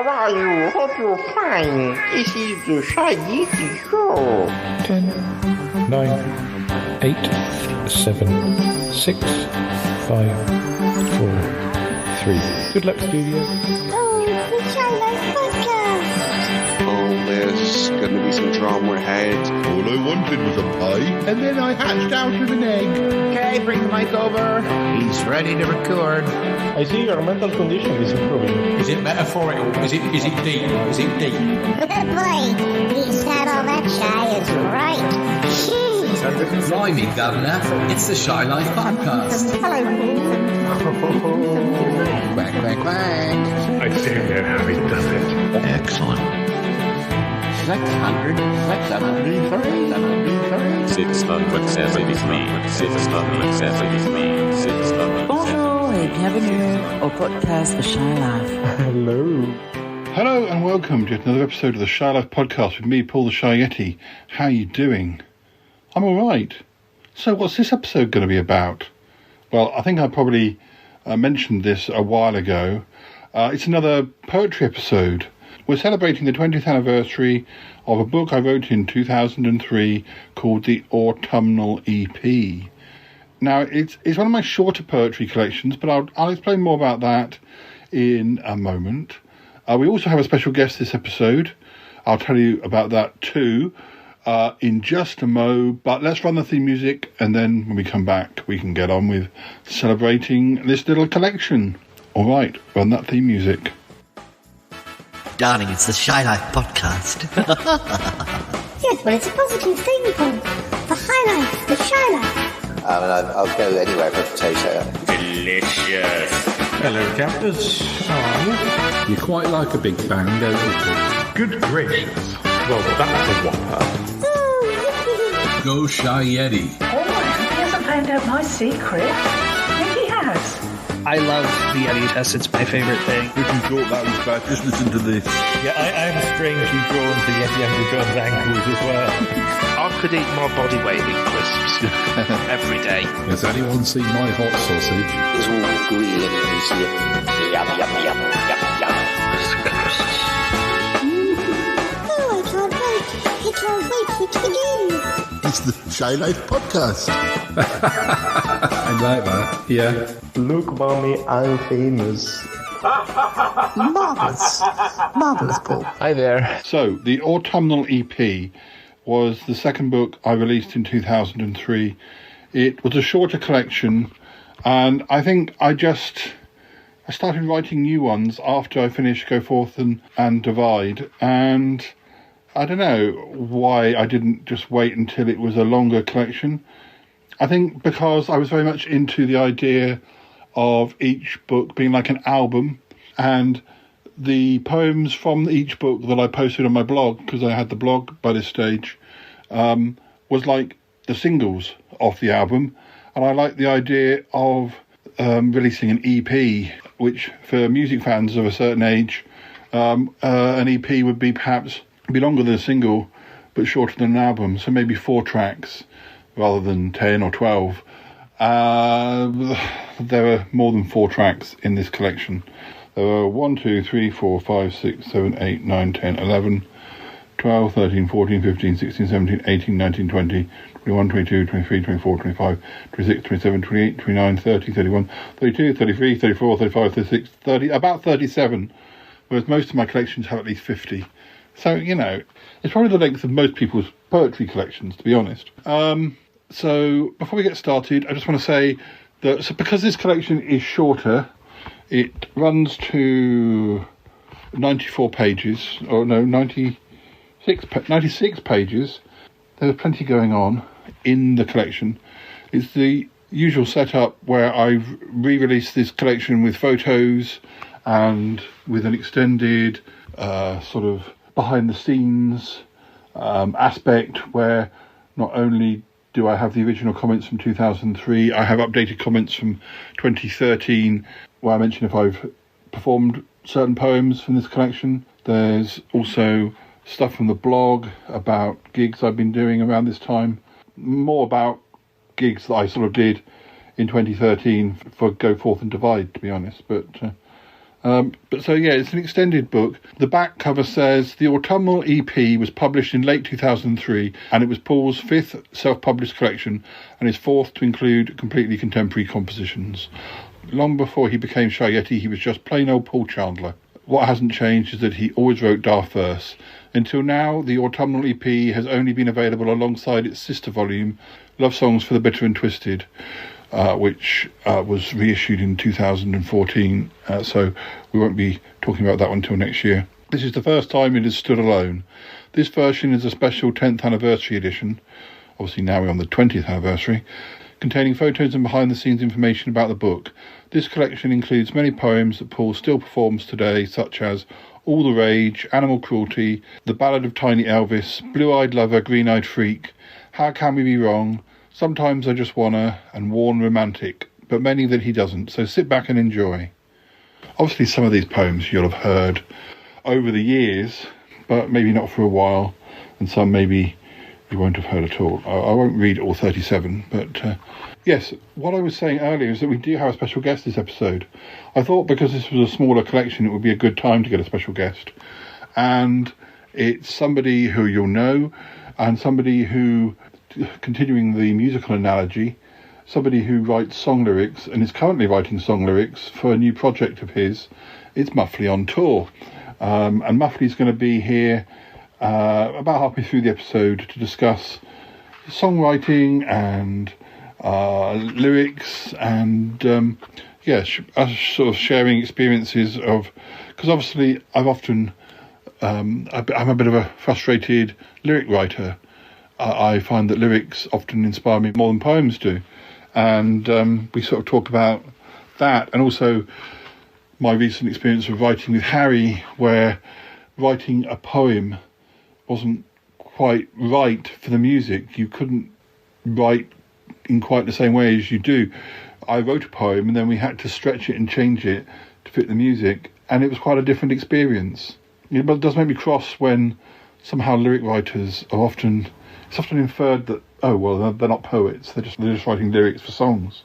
How are you? Hope you're fine. This is the Shy Geeky Show. 10, 9, 8, 7, 6, 5, 4, 3. Good luck, studio. Oh, it's the Shy Life Podcast. Oh, there's going to be some drama ahead. All I wanted was a pie, and then I hatched out of an egg. Okay, bring the mic over. He's ready to record. I see your mental condition is improving. Is it metaphorical? Is it deep? Is it deep? Boy, he's not all that shy is right. Blimey, Governor, it's the Shy Life Podcast. Hello. Quack, quack, quack. I don't know how he does it. Excellent. 673. Bonjour et bienvenue au podcast The Shy Life. Hello and welcome to another episode of the Shy Life Podcast with me, Paul the Shy Yeti. How you doing? I'm alright. So what's this episode going to be about? Well, I think I probably mentioned this a while ago. It's another poetry episode. We're celebrating the 20th anniversary of a book I wrote in 2003 called the Autumnal EP. Now, it's one of my shorter poetry collections, but I'll explain more about that in a moment. We also have a special guest this episode. I'll tell you about that too in just a mo. But let's run the theme music, and then when we come back, we can get on with celebrating this little collection. All right, run that theme music. Darling, it's the Shy Life Podcast. Yes, well, it's a positive thing, Paul. The high life, the shy life. I'll go anywhere for a potato. Delicious. Hello, campers. How are you? You quite like a big bang, don't you? Good gracious. Well, that's a whopper. Go Shy Yeti. Oh, he hasn't found out my secret. I think he has. I love the Yeti test. It's my favorite thing. If you thought that was bad, just listen to this. Yeah, I am strangely drawn to Yeti Uncle John's ankles as well. I could eat my body weight in crisps every day. Has anyone seen my hot sausage? It's all green and you see it. Yum, yum, yum, yum, yum. Oh, I can't wait. I can't wait for it to begin. It's the Shy Life Podcast. I like that, yeah. Look, mommy, I'm famous. Marvellous. Marvellous, Paul. Hi there. So, the Autumnal EP was the second book I released in 2003. It was a shorter collection, and I think I started writing new ones after I finished Go Forth and Divide, and I don't know why I didn't just wait until it was a longer collection. I think because I was very much into the idea of each book being like an album, and the poems from each book that I posted on my blog, because I had the blog by this stage, was like the singles of the album. And I like the idea of releasing an EP, which for music fans of a certain age, an EP would be perhaps be longer than a single, but shorter than an album. So maybe 4 tracks rather than 10 or 12. There were more than 4 tracks in this collection. There were 1, 2, 3, 4, 5, 6, 7, 8, 9, 10, 11, 12, 13, 14, 15, 16, 17, 18, 19, 20, 21, 22, 23, 24, 25, 26, 27, 28, 29, 30, 31, 32, 33, 34, 35, 36, 30, about 37, whereas most of my collections have at least 50. So, you know, it's probably the length of most people's poetry collections, to be honest. So, before we get started, I just want to say that because this collection is shorter, it runs to 94 pages, or no, 96 pages. There's plenty going on in the collection. It's the usual setup where I've re-released this collection with photos and with an extended sort of behind-the-scenes aspect where not only do I have the original comments from 2003, I have updated comments from 2013 where I mention if I've performed certain poems from this collection. There's also stuff from the blog about gigs I've been doing around this time, more about gigs that I sort of did in 2013 for Go Forth and Divide, to be honest. But But so yeah, it's an extended book. The back cover says the Autumnal EP was published in late 2003, and it was Paul's 5th self-published collection and his 4th to include completely contemporary compositions. Long before he became Shy Yeti, he was just plain old Paul Chandler. What hasn't changed is that he always wrote daft verse. Until now, the Autumnal EP has only been available alongside its sister volume, Love Songs for the Bitter and Twisted, which was reissued in 2014, so we won't be talking about that one until next year. This is the first time it has stood alone. This version is a special 10th anniversary edition, obviously now we're on the 20th anniversary, containing photos and behind-the-scenes information about the book. This collection includes many poems that Paul still performs today, such as All the Rage, Animal Cruelty, The Ballad of Tiny Elvis, Blue-Eyed Lover, Green-Eyed Freak, How Can We Be Wrong, Sometimes I Just Wanna, and Worn Romantic, but many that he doesn't, so sit back and enjoy. Obviously some of these poems you'll have heard over the years, but maybe not for a while, and some maybe you won't have heard at all. I won't read all 37, but yes, what I was saying earlier is that we do have a special guest this episode. I thought because this was a smaller collection, it would be a good time to get a special guest, and it's somebody who you'll know, and somebody who, continuing the musical analogy, somebody who writes song lyrics and is currently writing song lyrics for a new project of his. It's Muffley on tour, and Muffley's going to be here about halfway through the episode to discuss songwriting and lyrics and us sort of sharing experiences of, because obviously I'm a bit of a frustrated lyric writer. I find that lyrics often inspire me more than poems do, and we sort of talk about that, and also my recent experience of writing with Harry, where writing a poem wasn't quite right for the music. You couldn't write in quite the same way as you do. I wrote a poem and then we had to stretch it and change it to fit the music, and it was quite a different experience. But it does make me cross when somehow lyric writers are often inferred that, oh well, they're not poets, they're just writing lyrics for songs,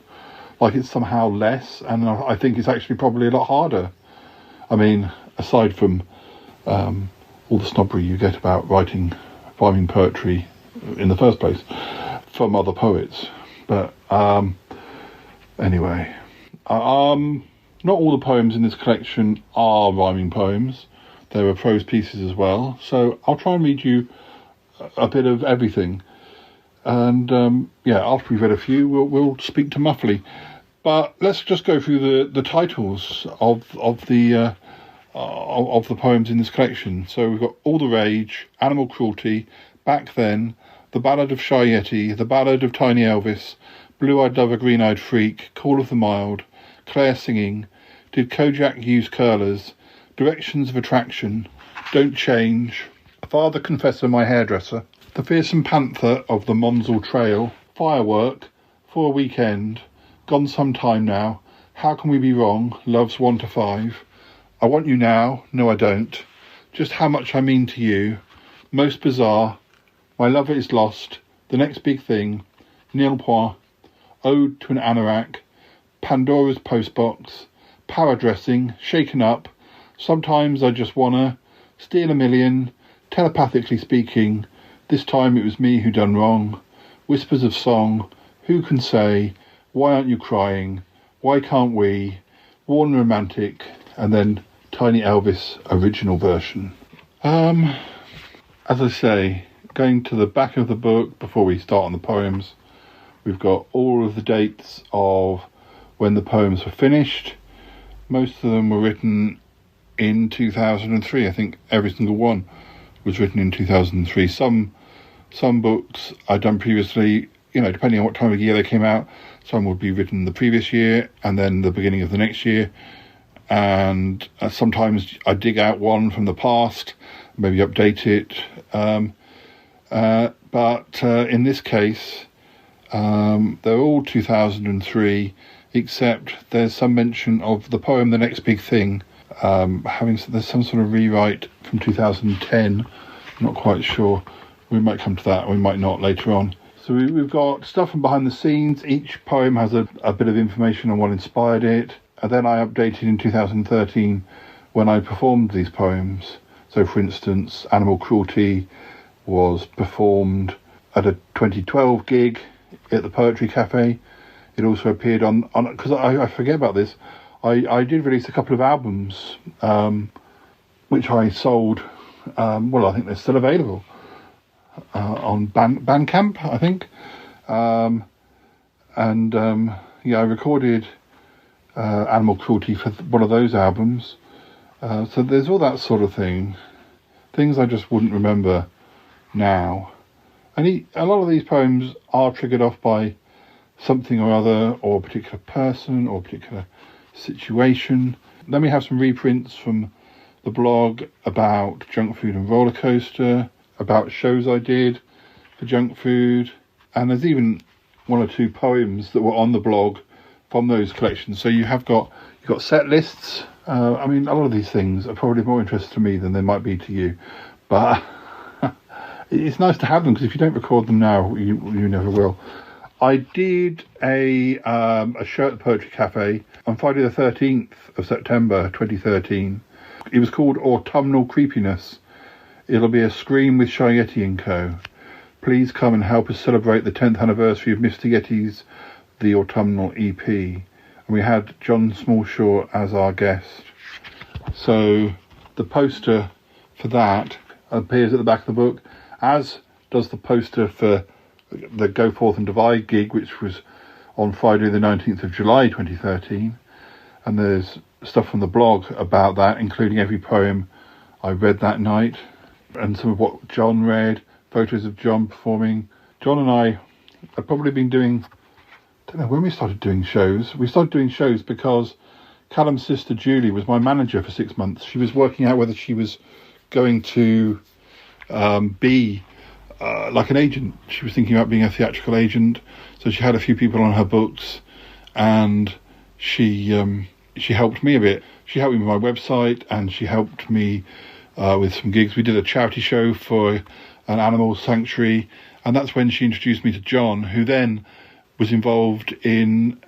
like it's somehow less. And I think it's actually probably a lot harder. I mean, aside from all the snobbery you get about rhyming poetry in the first place from other poets, but anyway, not all the poems in this collection are rhyming poems. There are prose pieces as well, so I'll try and read you a bit of everything, and after we've read a few, we'll speak to Muffley. But let's just go through the titles of the poems in this collection. So we've got All the Rage, Animal Cruelty, Back Then, The Ballad of Shy Yeti, The Ballad of Tiny Elvis, Blue-Eyed Lover, Green-Eyed Freak, Call of the Mild, Claire Singing, Did Kojak Use Curlers, Directions of Attraction, Don't Change, Father Confessor My Hairdresser, The Fearsome Panther of the Monsell Trail, Firework, For a Weekend, Gone Some Time Now, How Can We Be Wrong, Love's 1 to 5, I Want You Now, No I Don't, Just How Much I Mean to You, Most Bizarre, My Lover Is Lost, The Next Big Thing, Nil Point, Ode to an Anorak, Pandora's Postbox, Power Dressing, Shaken Up, Sometimes I Just Wanna, Steal a Million, Telepathically Speaking, This Time It Was Me Who Done Wrong, Whispers of Song, Who Can Say, Why Aren't You Crying, Why Can't We, Worn Romantic, and then Tiny Elvis original version. As I say, going to the back of the book before we start on the poems, we've got all of the dates of when the poems were finished. Most of them were written in 2003. I think every single one was written in 2003. Some books I'd done previously, depending on what time of year they came out, some would be written the previous year and then the beginning of the next year. And sometimes I dig out one from the past, maybe update it. But in this case, they're all 2003, except there's some mention of the poem The Next Big Thing. There's some sort of rewrite from 2010. I'm not quite sure. We might come to that, we might not later on. So we've got stuff from behind the scenes. Each poem has a bit of information on what inspired it. And then I updated in 2013 when I performed these poems. So, for instance, Animal Cruelty was performed at a 2012 gig at the Poetry Cafe. It also appeared on because I forget about this, I did release a couple of albums, which I sold, I think they're still available, on Bandcamp, I think. I recorded Animal Cruelty for one of those albums. So there's all that sort of thing. Things I just wouldn't remember now. And a lot of these poems are triggered off by something or other, or a particular person, or a particular situation. Then we have some reprints from the blog about Junk Food and Roller Coaster, about shows I did for Junk Food, and there's even one or two poems that were on the blog from those collections. So you've got set lists. A lot of these things are probably more interesting to me than they might be to you, but it's nice to have them, because if you don't record them now, you never will. I did a show at the Poetry Cafe on Friday the 13th of September 2013. It was called Autumnal Creepiness. It'll be a scream with Shy Yeti & Co. Please come and help us celebrate the 10th anniversary of Mr. Yeti's The Autumnal EP. And we had John Smallshaw as our guest. So the poster for that appears at the back of the book, as does the poster for the Go Forth and Divide gig, which was on Friday the 19th of July 2013. And there's stuff from the blog about that, including every poem I read that night, and some of what John read, photos of John performing. John and I have probably been doing, I don't know when we started doing shows. We started doing shows because Callum's sister Julie was my manager for 6 months. She was working out whether she was going to be like an agent. She was thinking about being a theatrical agent, so she had a few people on her books, and she helped me a bit. She helped me with my website, and she helped me with some gigs. We did a charity show for an animal sanctuary, and that's when she introduced me to John, who then was involved in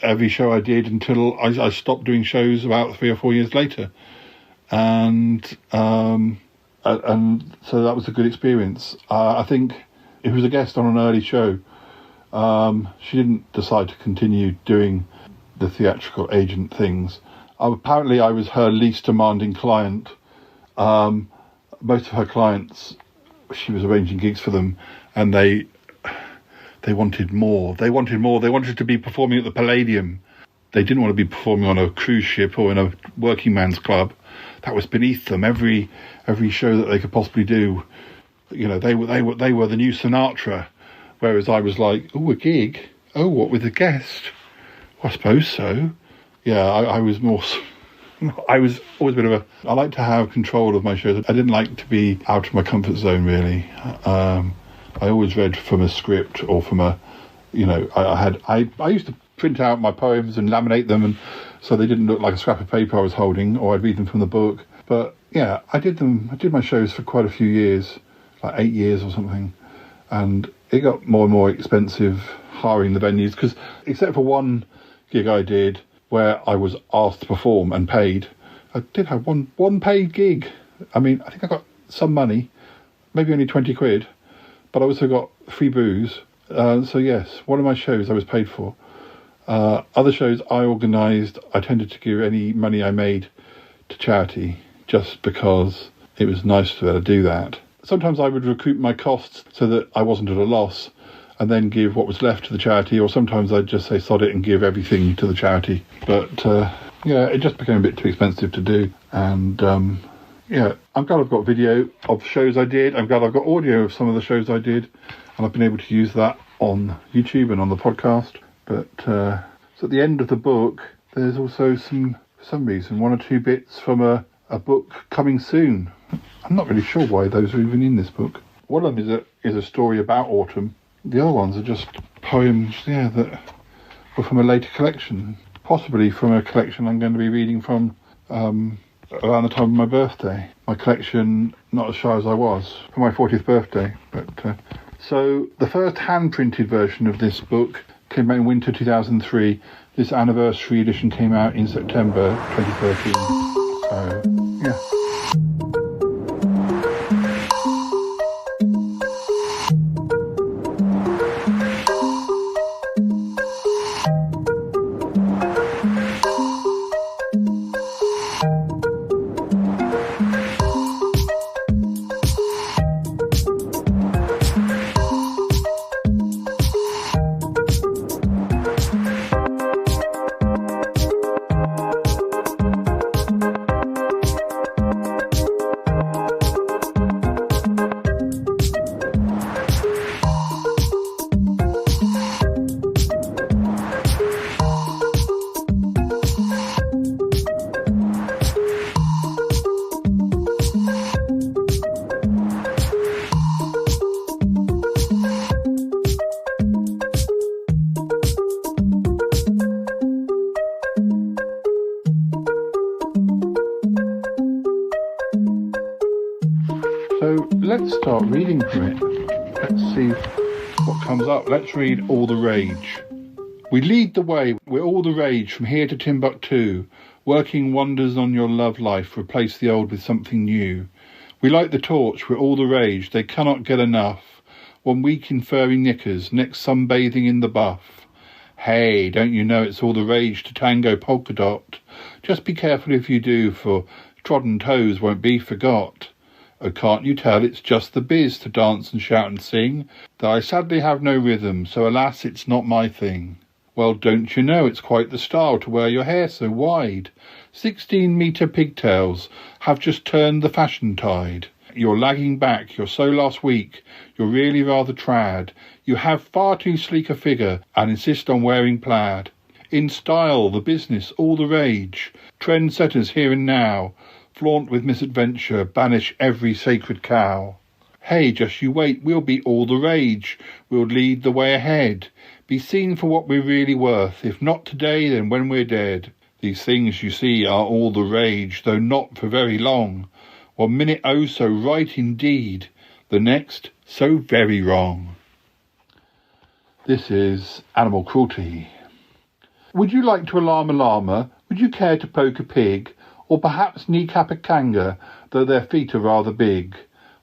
every show I did until I stopped doing shows about 3 or 4 years later. And so that was a good experience. I think he was a guest on an early show. She didn't decide to continue doing the theatrical agent things. Apparently I was her least demanding client. Most of her clients, she was arranging gigs for them, and they wanted more. They wanted to be performing at the Palladium. They didn't want to be performing on a cruise ship or in a working man's club. That was beneath them. Every show that they could possibly do, they were the new Sinatra. Whereas I was like, oh, a gig? Oh, what, with a guest? Well, I suppose so. Yeah, I was more. I was always a bit of I like to have control of my shows. I didn't like to be out of my comfort zone, really. I always read from a script or from I used to print out my poems and laminate them, and so they didn't look like a scrap of paper I was holding, or I'd read them from the book. But yeah, I did my shows for quite a few years, like 8 years or something, and it got more and more expensive hiring the venues, because except for one gig I did where I was asked to perform and paid, I did have one paid gig. I mean, I think I got some money, maybe only 20 quid, but I also got free booze. So yes, one of my shows I was paid for. Other shows I organised, I tended to give any money I made to charity, just because it was nice to be able to do that. Sometimes I would recoup my costs so that I wasn't at a loss, and then give what was left to the charity, or sometimes I'd just say sod it and give everything to the charity. But it just became a bit too expensive to do. And I'm glad I've got video of shows I did. I'm glad I've got audio of some of the shows I did, and I've been able to use that on YouTube and on the podcast. But so at the end of the book, there's also for some reason, 1 or 2 bits from a book coming soon. I'm not really sure why those are even in this book. One of them is a story about autumn. The other ones are just poems, that were from a later collection, possibly from a collection I'm going to be reading from around the time of my birthday. My collection, Not As Shy As I Was, for my 40th birthday. But so the first hand-printed version of this book came out in winter 2003, This anniversary edition came out in September 2013. So, yeah. So let's start reading from it. Let's see what comes up. Let's read All the Rage. We lead the way, we're all the rage, from here to Timbuktu, working wonders on your love life, replace the old with something new. We light the torch, we're all the rage, they cannot get enough. 1 week in furry knickers, next sunbathing in the buff. Hey, don't you know it's all the rage to tango polka dot? Just be careful if you do, for trodden toes won't be forgot. Oh, can't you tell it's just the biz to dance and shout and sing? Though I sadly have no rhythm, so alas, it's not my thing. Well, don't you know it's quite the style to wear your hair so wide? 16-metre pigtails have just turned the fashion tide. You're lagging back, you're so last week, you're really rather trad. You have far too sleek a figure and insist on wearing plaid. In style, the business, all the rage. Trendsetters here and now. Flaunt with misadventure, banish every sacred cow. Hey, just you wait, we'll be all the rage. We'll lead the way ahead. Be seen for what we're really worth. If not today, then when we're dead. These things you see are all the rage, though not for very long. 1 minute oh so right indeed, the next so very wrong. This is Animal Cruelty. Would you like to alarm a llama? Would you care to poke a pig? Or perhaps kneecap a kangaroo, though their feet are rather big?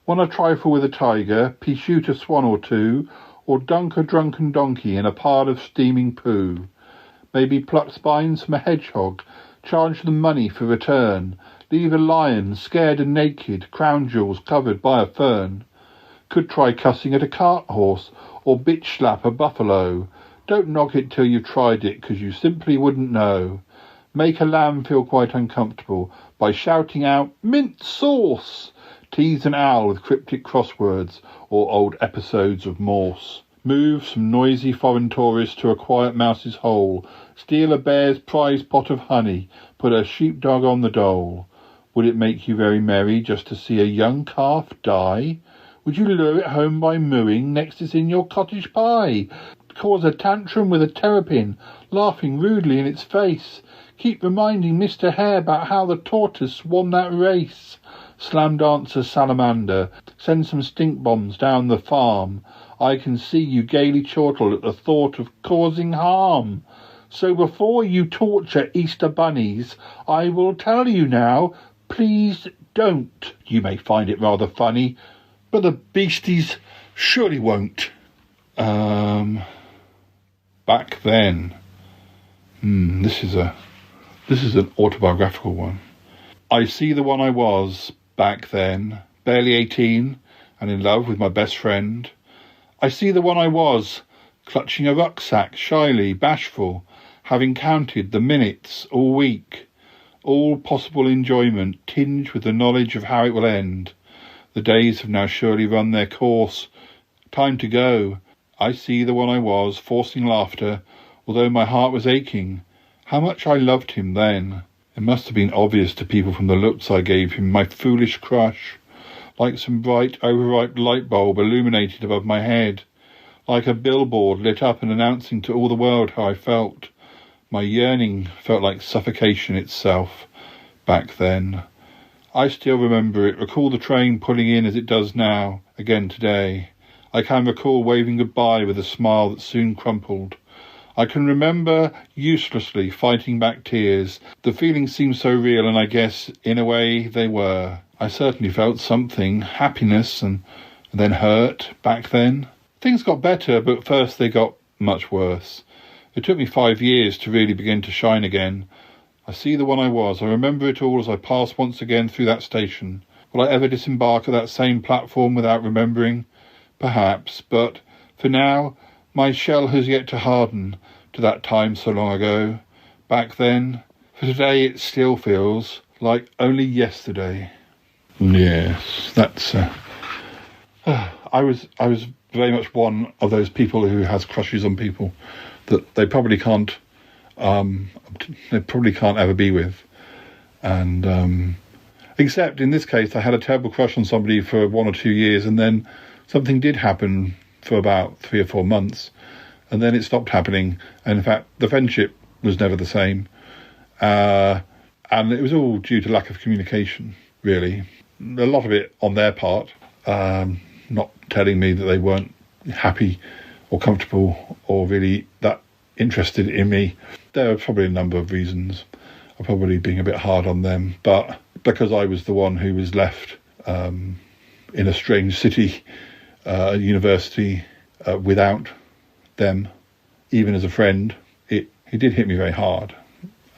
Want to trifle with a tiger, pea-shoot a swan or two, or dunk a drunken donkey in a pile of steaming poo? Maybe pluck spines from a hedgehog, charge them money for return, leave a lion scared and naked, crown jewels covered by a fern. Could try cussing at a cart horse, or bitch slap a buffalo. Don't knock it till you've tried it, 'cause you simply wouldn't know. Make a lamb feel quite uncomfortable by shouting out, mint sauce! Tease an owl with cryptic crosswords or old episodes of Morse. Move some noisy foreign tourist to a quiet mouse's hole. Steal a bear's prize pot of honey. Put a sheepdog on the dole. Would it make you very merry just to see a young calf die? Would you lure it home by mooing next it's in your cottage pie? Cause a tantrum with a terrapin, laughing rudely in its face? Keep reminding Mr. Hare about how the tortoise won that race. Slam dance a salamander. Send some stink bombs down the farm. I can see you gaily chortle at the thought of causing harm. So before you torture Easter bunnies, I will tell you now, please don't. You may find it rather funny, but the beasties surely won't. Back then. This is an autobiographical one. I see the one I was back then, barely 18 and in love with my best friend. I see the one I was, clutching a rucksack, shyly, bashful, having counted the minutes all week, all possible enjoyment tinged with the knowledge of how it will end. The days have now surely run their course. Time to go. I see the one I was, forcing laughter, although my heart was aching. How much I loved him then. It must have been obvious to people from the looks I gave him, my foolish crush, like some bright, overripe light bulb illuminated above my head, like a billboard lit up and announcing to all the world how I felt. My yearning felt like suffocation itself back then. I still remember it, recall the train pulling in as it does now, again today. I can recall waving goodbye with a smile that soon crumpled. I can remember uselessly fighting back tears. The feelings seemed so real, and I guess, in a way, they were. I certainly felt something, happiness and then hurt back then. Things got better, but first they got much worse. It took me 5 years to really begin to shine again. I see the one I was. I remember it all as I passed once again through that station. Will I ever disembark at that same platform without remembering? Perhaps, but for now, my shell has yet to harden to that time so long ago. Back then, for today it still feels like only yesterday. Yes, that's... I was very much one of those people who has crushes on people that they probably can't ever be with. And except in this case, I had a terrible crush on somebody for 1 or 2 years, and then something did happen for about 3 or 4 months, and then it stopped happening. And in fact, the friendship was never the same. And it was all due to lack of communication, really. A lot of it on their part, not telling me that they weren't happy or comfortable or really that interested in me. There were probably a number of reasons. I'm probably being a bit hard on them, but because I was the one who was left in a strange city, university, without them, even as a friend, it did hit me very hard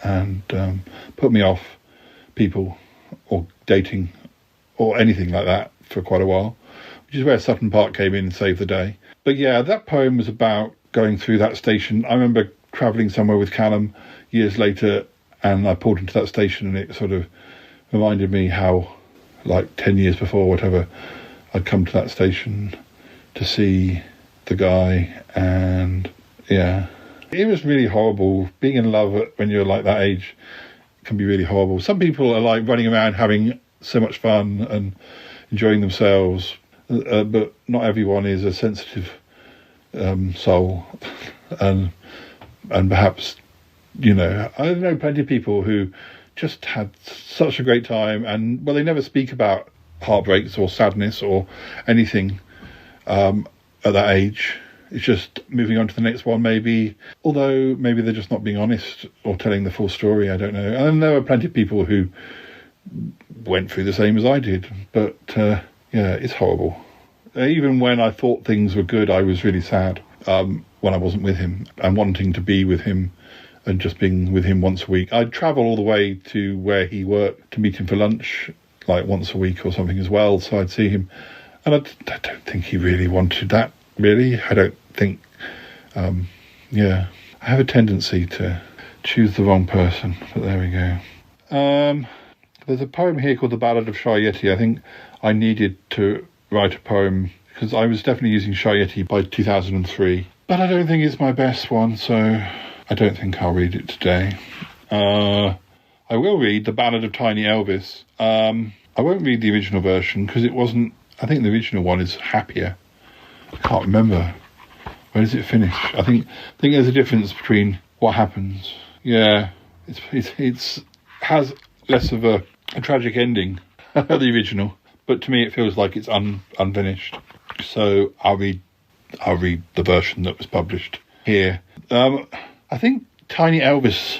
and put me off people or dating or anything like that for quite a while, which is where Sutton Park came in and saved the day. But yeah, that poem was about going through that station. I remember travelling somewhere with Callum years later, and I pulled into that station, and it sort of reminded me how, like 10 years before, whatever, I'd come to that station to see the guy, and yeah, it was really horrible. Being in love when you're like that age can be really horrible. Some people are like running around having so much fun and enjoying themselves, but not everyone is a sensitive soul, and perhaps, you know, I know plenty of people who just had such a great time, and well, they never speak about heartbreaks or sadness or anything at that age. It's just moving on to the next one, maybe, although maybe they're just not being honest or telling the full story. I don't know. And there were plenty of people who went through the same as I did, but yeah, it's horrible. Even when I thought things were good, I was really sad when I wasn't with him, and wanting to be with him and just being with him once a week. I'd travel all the way to where he worked to meet him for lunch, like once a week or something as well, so I'd see him. And I don't think he really wanted that, really. I don't think... yeah, I have a tendency to choose the wrong person, but there we go. There's a poem here called The Ballad of Shy Yeti. I think I needed to write a poem because I was definitely using Shy Yeti by 2003. But I don't think it's my best one, so I don't think I'll read it today. I will read The Ballad of Tiny Elvis. I won't read the original version because it wasn't... I think the original one is happier. I can't remember. Where does it finish? I think there's a difference between what happens. Yeah, it's has less of a tragic ending than the original, but to me it feels like it's unfinished. So I'll read the version that was published here. I think Tiny Elvis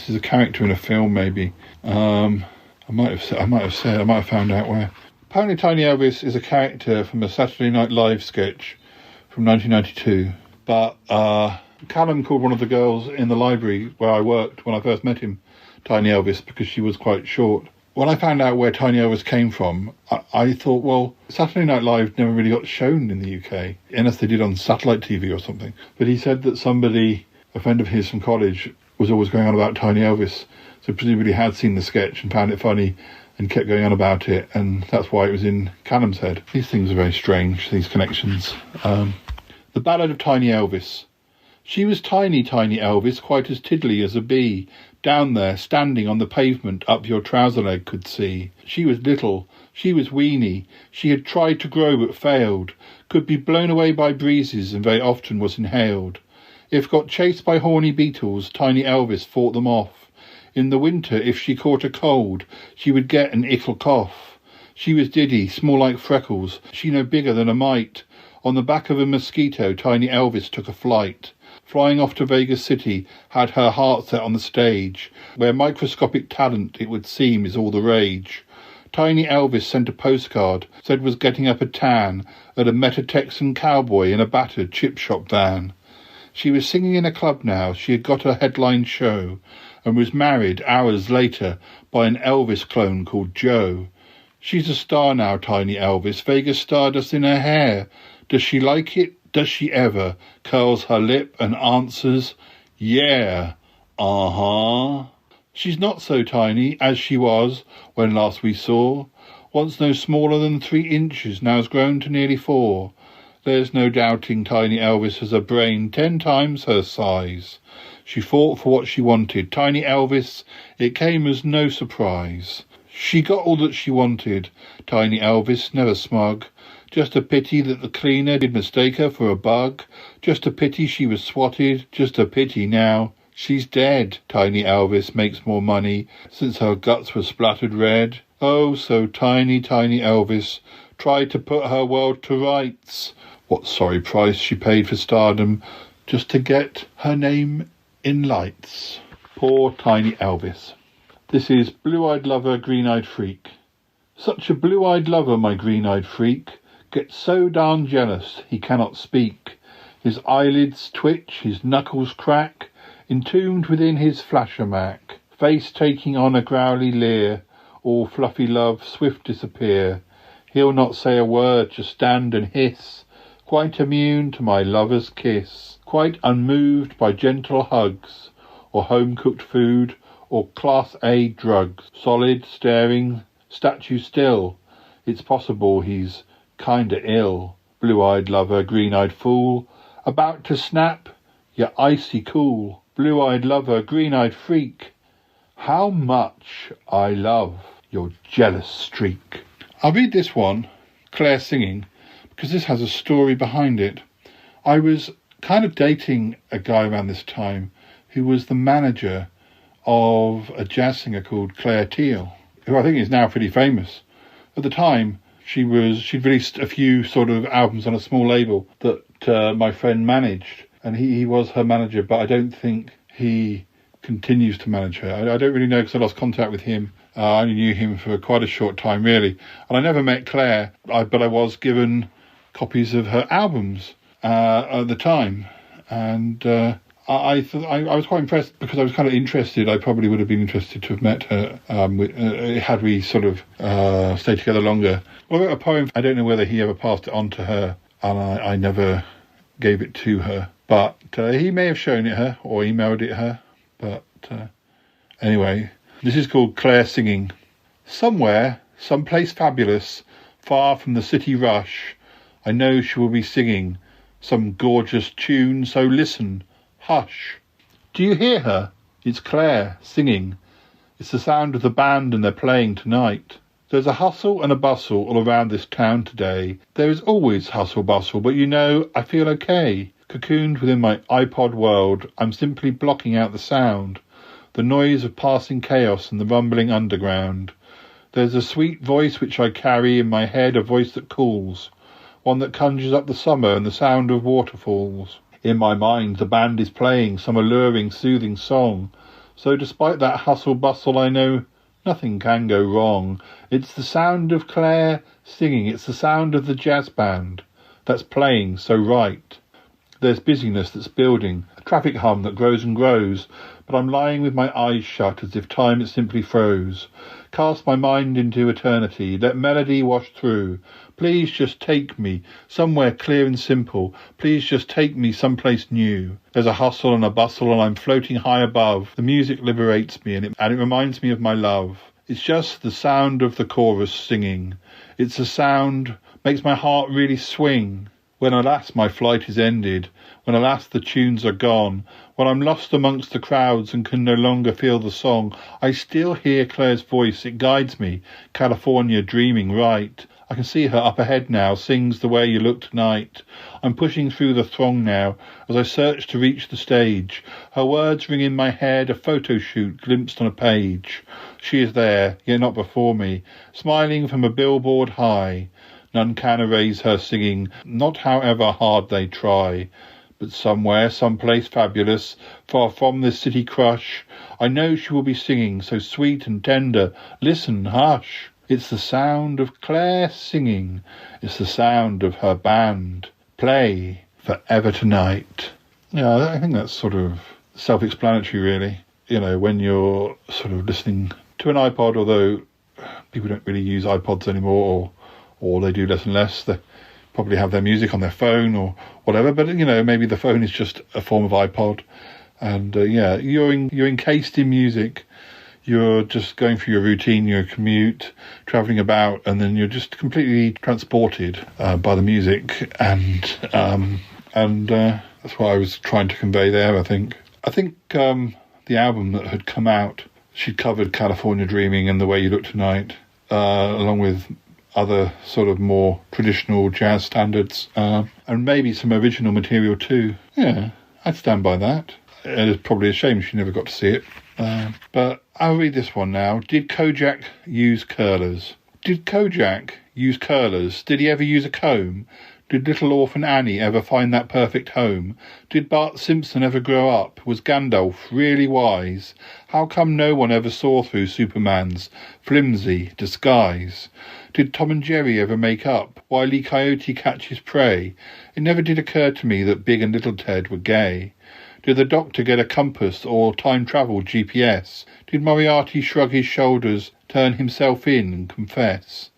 is a character in a film, maybe. I might have found out where. Apparently Tiny Elvis is a character from a Saturday Night Live sketch from 1992. But Callum called one of the girls in the library where I worked when I first met him Tiny Elvis because she was quite short. When I found out where Tiny Elvis came from, I thought, well, Saturday Night Live never really got shown in the UK, unless they did on satellite TV or something. But he said that somebody, a friend of his from college, was always going on about Tiny Elvis, so presumably had seen the sketch and found it funny and kept going on about it, and that's why it was in Callum's head. These things are very strange, these connections. The Ballad of Tiny Elvis. She was tiny, tiny Elvis, quite as tiddly as a bee. Down there, standing on the pavement, up your trouser leg could see. She was little, she was weeny. She had tried to grow but failed. Could be blown away by breezes and very often was inhaled. If got chased by horny beetles, Tiny Elvis fought them off. In the winter, if she caught a cold, she would get an ickle cough. She was diddy, small like freckles, she no bigger than a mite. On the back of a mosquito, Tiny Elvis took a flight. Flying off to Vegas City, had her heart set on the stage, where microscopic talent, it would seem, is all the rage. Tiny Elvis sent a postcard, said was getting up a tan at a Meta-Texan cowboy in a battered chip shop van. She was singing in a club now, she had got her headline show, and was married hours later by an Elvis clone called Joe. She's a star now, Tiny Elvis, Vegas stardust in her hair. Does she like it? Does she ever? Curls her lip and answers, yeah, uh-huh. She's not so tiny as she was when last we saw. Once no smaller than 3 inches, now has grown to nearly 4. There's no doubting Tiny Elvis has a brain 10 times her size. She fought for what she wanted. Tiny Elvis, it came as no surprise. She got all that she wanted. Tiny Elvis, never smug. Just a pity that the cleaner did mistake her for a bug. Just a pity she was swatted. Just a pity now she's dead. Tiny Elvis makes more money since her guts were splattered red. Oh, so tiny, Tiny Elvis tried to put her world to rights. What sorry price she paid for stardom just to get her name in lights. Poor Tiny Elvis. This is Blue-Eyed Lover, Green-Eyed Freak. Such a blue-eyed lover, my green-eyed freak, gets so darn jealous he cannot speak. His eyelids twitch, his knuckles crack, entombed within his flasher-mac. Face taking on a growly leer, all fluffy love swift disappear. He'll not say a word, just stand and hiss, quite immune to my lover's kiss, quite unmoved by gentle hugs, or home-cooked food, or Class A drugs. Solid, staring, statue still. It's possible he's kinda ill. Blue-eyed lover, green-eyed fool, about to snap, you're icy cool. Blue-eyed lover, green-eyed freak, how much I love your jealous streak. I'll read this one, Claire singing, because this has a story behind it. I was kind of dating a guy around this time who was the manager of a jazz singer called Claire Teal, who I think is now pretty famous. At the time, she'd released a few sort of albums on a small label that my friend managed, and he was her manager, but I don't think he continues to manage her. I don't really know because I lost contact with him. I only knew him for quite a short time, really. And I never met Claire, but I was given copies of her albums at the time. And I was quite impressed because I was kind of interested. I probably would have been interested to have met her had we sort of stayed together longer. I wrote a poem. I don't know whether he ever passed it on to her, and I never gave it to her. But he may have shown it her or emailed it her. But anyway, this is called Claire Singing. Somewhere, someplace fabulous, far from the city rush, I know she will be singing some gorgeous tune, so listen, hush. Do you hear her? It's Claire singing. It's the sound of the band and they're playing tonight. There's a hustle and a bustle all around this town today. There is always hustle bustle, but you know, I feel okay. Cocooned within my iPod world, I'm simply blocking out the sound, the noise of passing chaos and the rumbling underground. There's a sweet voice which I carry in my head, a voice that calls, one that conjures up the summer and the sound of waterfalls. In my mind, the band is playing some alluring, soothing song. So despite that hustle bustle, I know nothing can go wrong. It's the sound of Claire singing. It's the sound of the jazz band that's playing so right. There's busyness that's building, a traffic hum that grows and grows, but I'm lying with my eyes shut as if time it simply froze. Cast my mind into eternity, let melody wash through. Please just take me somewhere clear and simple. Please just take me someplace new. There's a hustle and a bustle and I'm floating high above. The music liberates me and it reminds me of my love. It's just the sound of the chorus singing. It's a sound, makes my heart really swing. When alas my flight is ended, when alas the tunes are gone, when I'm lost amongst the crowds and can no longer feel the song, I still hear Claire's voice, it guides me, California dreaming right. I can see her up ahead now, sings The Way You Look Tonight. I'm pushing through the throng now, as I search to reach the stage. Her words ring in my head, a photo shoot glimpsed on a page. She is there, yet not before me, smiling from a billboard high. None can erase her singing, not however hard they try. But somewhere, someplace fabulous, far from this city crush, I know she will be singing, so sweet and tender. Listen, hush! It's the sound of Claire singing. It's the sound of her band. Play Forever Tonight. Yeah, I think that's sort of self-explanatory, really. You know, when you're sort of listening to an iPod, although people don't really use iPods anymore, or they do less and less. They probably have their music on their phone or whatever, but, you know, maybe the phone is just a form of iPod. And, you're encased in music. You're just going through your routine, your commute, travelling about, and then you're just completely transported by the music. And that's what I was trying to convey there, I think. The album that had come out, she'd covered California Dreaming and The Way You Look Tonight, along with other sort of more traditional jazz standards, and maybe some original material too. Yeah, I'd stand by that. It's probably a shame she never got to see it. But I'll read this one now. Did Kojak use curlers? Did Kojak use curlers? Did he ever use a comb? Did little orphan Annie ever find that perfect home? Did Bart Simpson ever grow up? Was Gandalf really wise? How come no one ever saw through Superman's flimsy disguise? Did Tom and Jerry ever make up? Wile E. Coyote catch his prey? It never did occur to me that Big and Little Ted were gay. Did the Doctor get a compass or time-travel GPS? Did Moriarty shrug his shoulders, turn himself in and confess?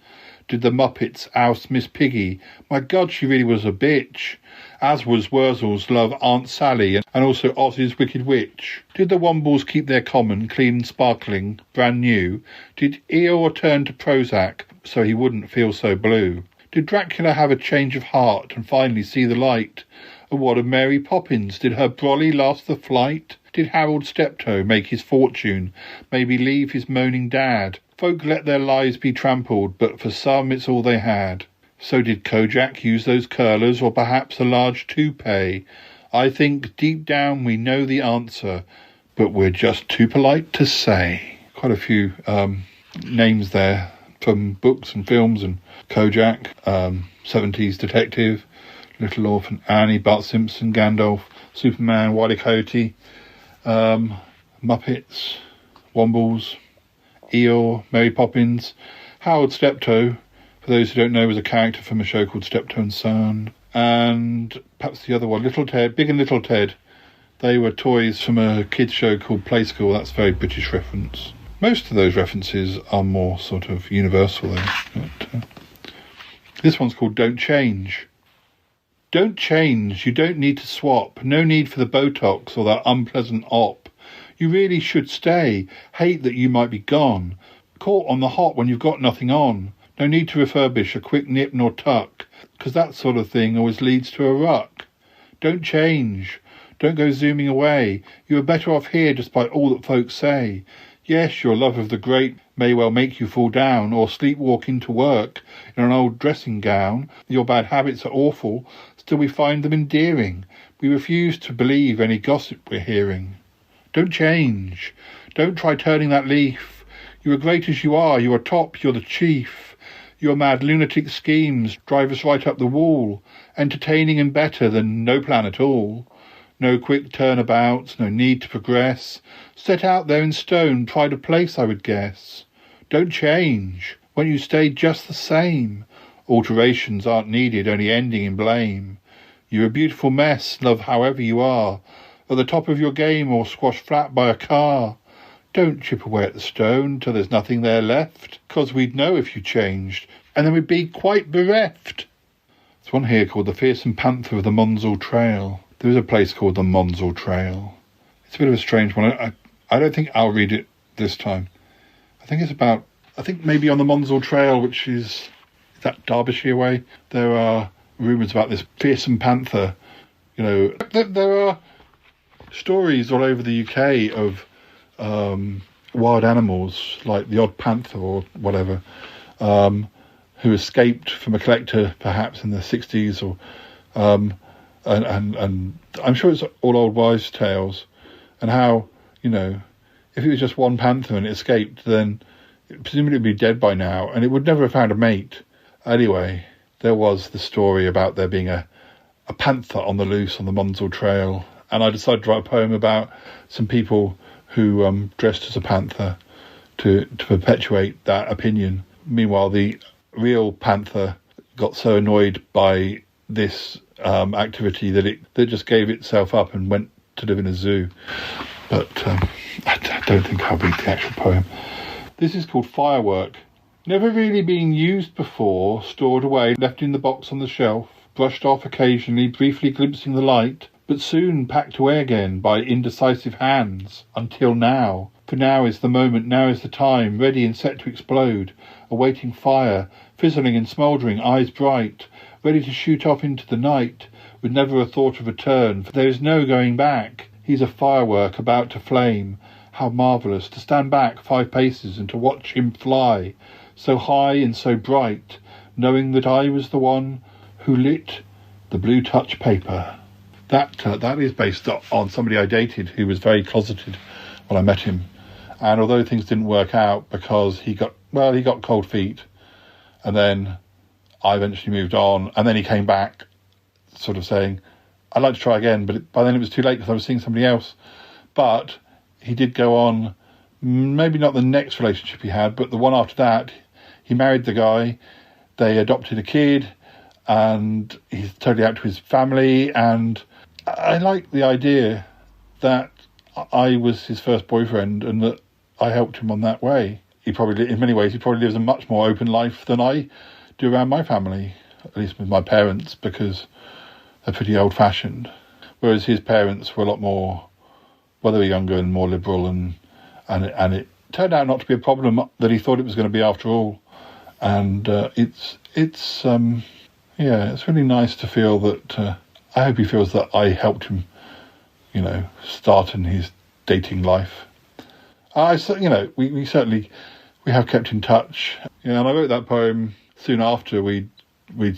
Did the Muppets oust Miss Piggy? My God, she really was a bitch. As was Wurzels love Aunt Sally and also Oz's Wicked Witch. Did the Wombles keep their common, clean and sparkling, brand new? Did Eeyore turn to Prozac so he wouldn't feel so blue? Did Dracula have a change of heart and finally see the light? And what of Mary Poppins? Did her brolly last the flight? Did Harold Steptoe make his fortune? Maybe leave his moaning dad? Folk let their lives be trampled, but for some it's all they had. So did Kojak use those curlers, or perhaps a large toupee? I think deep down we know the answer, but we're just too polite to say. Quite a few names there from books and films, and Kojak, 70s Detective, Little Orphan Annie, Bart Simpson, Gandalf, Superman, Wile E. Coyote, Muppets, Wombles, Eeyore, Mary Poppins. Harold Steptoe, for those who don't know, was a character from a show called Steptoe and Son. And perhaps the other one, Little Ted, Big and Little Ted. They were toys from a kids show called Play School. That's a very British reference. Most of those references are more sort of universal though. But, this one's called Don't Change. Don't change, you don't need to swap. No need for the Botox or that unpleasant op. You really should stay. Hate that you might be gone. Caught on the hot when you've got nothing on. No need to refurbish a quick nip nor tuck, 'cause that sort of thing always leads to a ruck. Don't change. Don't go zooming away. You are better off here despite all that folks say. Yes, your love of the great may well make you fall down or sleepwalk into work in an old dressing gown. Your bad habits are awful, still we find them endearing. We refuse to believe any gossip we're hearing. Don't change. Don't try turning that leaf. You are great as you are. You are top. You're the chief. Your mad lunatic schemes drive us right up the wall, entertaining and better than no plan at all. No quick turnabouts, no need to progress. Set out there in stone, pride of place, I would guess. Don't change. Won't you stay just the same? Alterations aren't needed, only ending in blame. You're a beautiful mess, love however you are. At the top of your game or squashed flat by a car. Don't chip away at the stone till there's nothing there left, 'cause we'd know if you changed, and then we'd be quite bereft. There's one here called The Fearsome Panther of the Monsell Trail. There is a place called the Monsell Trail. It's a bit of a strange one. I don't think I'll read it this time. I think maybe on the Monsell Trail, which is that Derbyshire way, there are rumours about this fearsome panther. You know, there are stories all over the UK of wild animals like the odd panther or whatever, who escaped from a collector perhaps in the 60s, or and I'm sure it's all old wives' tales, and how, you know, if it was just one panther and it escaped, then presumably it would be dead by now and it would never have found a mate. Anyway, there was the story about there being a panther on the loose on the Monsell Trail, and I decided to write a poem about some people who dressed as a panther to perpetuate that opinion. Meanwhile, the real panther got so annoyed by this activity that it just gave itself up and went to live in a zoo. But I don't think I'll read the actual poem. This is called Firework. Never really being used before, stored away, left in the box on the shelf, brushed off occasionally, briefly glimpsing the light, but soon packed away again by indecisive hands, until now. For now is the moment, now is the time, ready and set to explode, awaiting fire, fizzling and smouldering, eyes bright, ready to shoot off into the night, with never a thought of return, for there is no going back. He's a firework about to flame. How marvellous to stand back 5 paces and to watch him fly, so high and so bright, knowing that I was the one who lit the blue touch paper. That is based on somebody I dated who was very closeted when I met him. And although things didn't work out because he got cold feet, and then I eventually moved on, and then he came back sort of saying, I'd like to try again, but by then it was too late because I was seeing somebody else. But he did go on, maybe not the next relationship he had, but the one after that. He married the guy, they adopted a kid, and he's totally out to his family, and I like the idea that I was his first boyfriend and that I helped him on that way. In many ways, he probably lives a much more open life than I do around my family, at least with my parents, because they're pretty old-fashioned. Whereas his parents were a lot more, well, they were younger and more liberal, and it turned out not to be a problem that he thought it was going to be after all. And it's really nice to feel that. I hope he feels that I helped him, start in his dating life. We have kept in touch. And I wrote that poem soon after we'd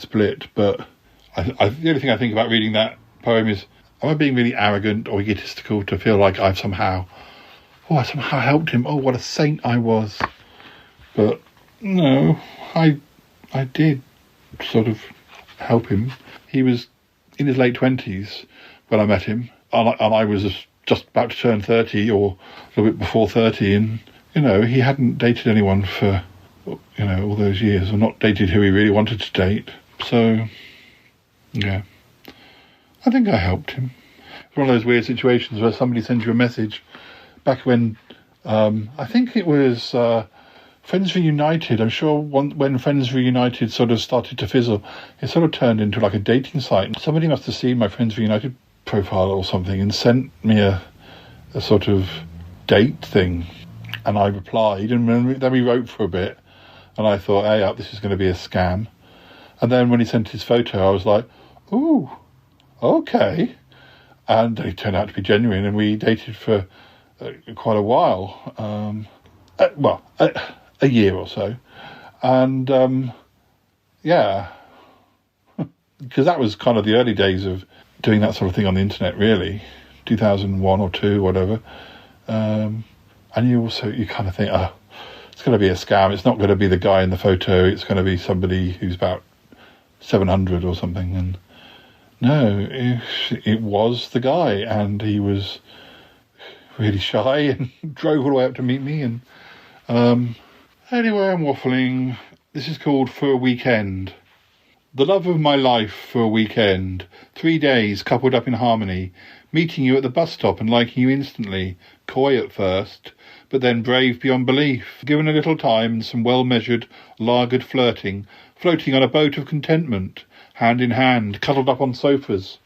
split. But the only thing I think about reading that poem is, am I being really arrogant or egotistical to feel like I somehow helped him? Oh, what a saint I was! But no, I did sort of help him. He was in his late 20s when I met him, and I was just about to turn 30 or a little bit before 30, and he hadn't dated anyone for all those years, or not dated who he really wanted to date. So yeah, I think I helped him. It's one of those weird situations where somebody sends you a message back when I think it was Friends Reunited. I'm sure when Friends Reunited sort of started to fizzle, it sort of turned into like a dating site. Somebody must have seen my Friends Reunited profile or something and sent me a sort of date thing. And I replied, and then we wrote for a bit. And I thought, hey, this is going to be a scam. And then when he sent his photo, I was like, ooh, okay. And it turned out to be genuine, and we dated for quite a while. A year or so. And because that was kind of the early days of doing that sort of thing on the internet, really, 2001 or 2, whatever. And you kind of think, it's going to be a scam. It's not going to be the guy in the photo. It's going to be somebody who's about 700 or something. And no, it was the guy, and he was really shy and drove all the way up to meet me. And anyway, I'm waffling. This is called For a Weekend. The love of my life for a weekend. 3 days coupled up in harmony. Meeting you at the bus stop and liking you instantly. Coy at first, but then brave beyond belief. Given a little time and some well-measured, lagered flirting. Floating on a boat of contentment. Hand in hand, cuddled up on sofas.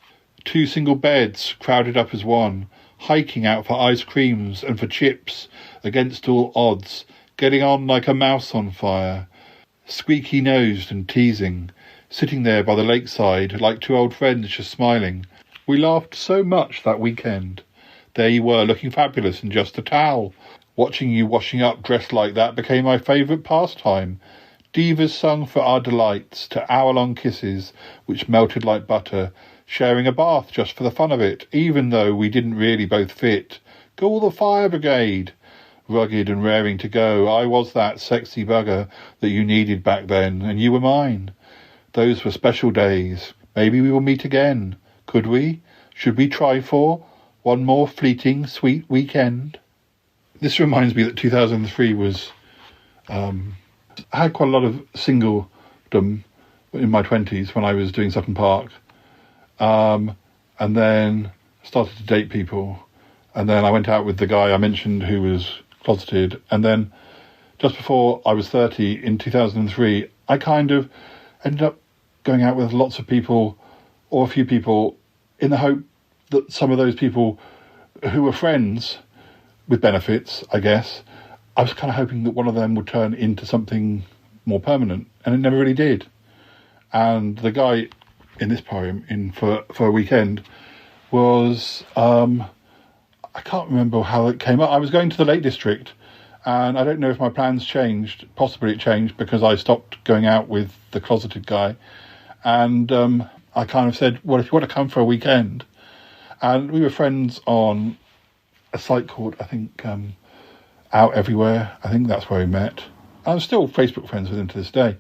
2 single beds, crowded up as one. Hiking out for ice creams and for chips. Against all odds. Getting on like a mouse on fire. Squeaky-nosed and teasing. Sitting there by the lakeside like 2 old friends just smiling. We laughed so much that weekend. There you were, looking fabulous in just a towel. Watching you washing up dressed like that became my favourite pastime. Divas sung for our delights to hour-long kisses which melted like butter. Sharing a bath just for the fun of it, even though we didn't really both fit. Call the fire brigade. Rugged and raring to go, I was that sexy bugger that you needed back then, and you were mine. Those were special days. Maybe we will meet again. Could we? Should we try for one more fleeting, sweet weekend? This reminds me that 2003 was... I had quite a lot of singledom in my 20s when I was doing Sutton Park. And then started to date people. And then I went out with the guy I mentioned who was closeted. And then just before I was 30, in 2003, I kind of ended up going out with lots of people, or a few people, in the hope that some of those people who were friends with benefits, I guess, I was kind of hoping that one of them would turn into something more permanent, and it never really did. And the guy in this poem, in For a Weekend, was, I can't remember how it came up. I was going to the Lake District, and I don't know if my plans changed. Possibly it changed because I stopped going out with the closeted guy. And I kind of said, well, if you want to come for a weekend. And we were friends on a site called, I think, Out Everywhere. I think that's where we met. I'm still Facebook friends with him to this day.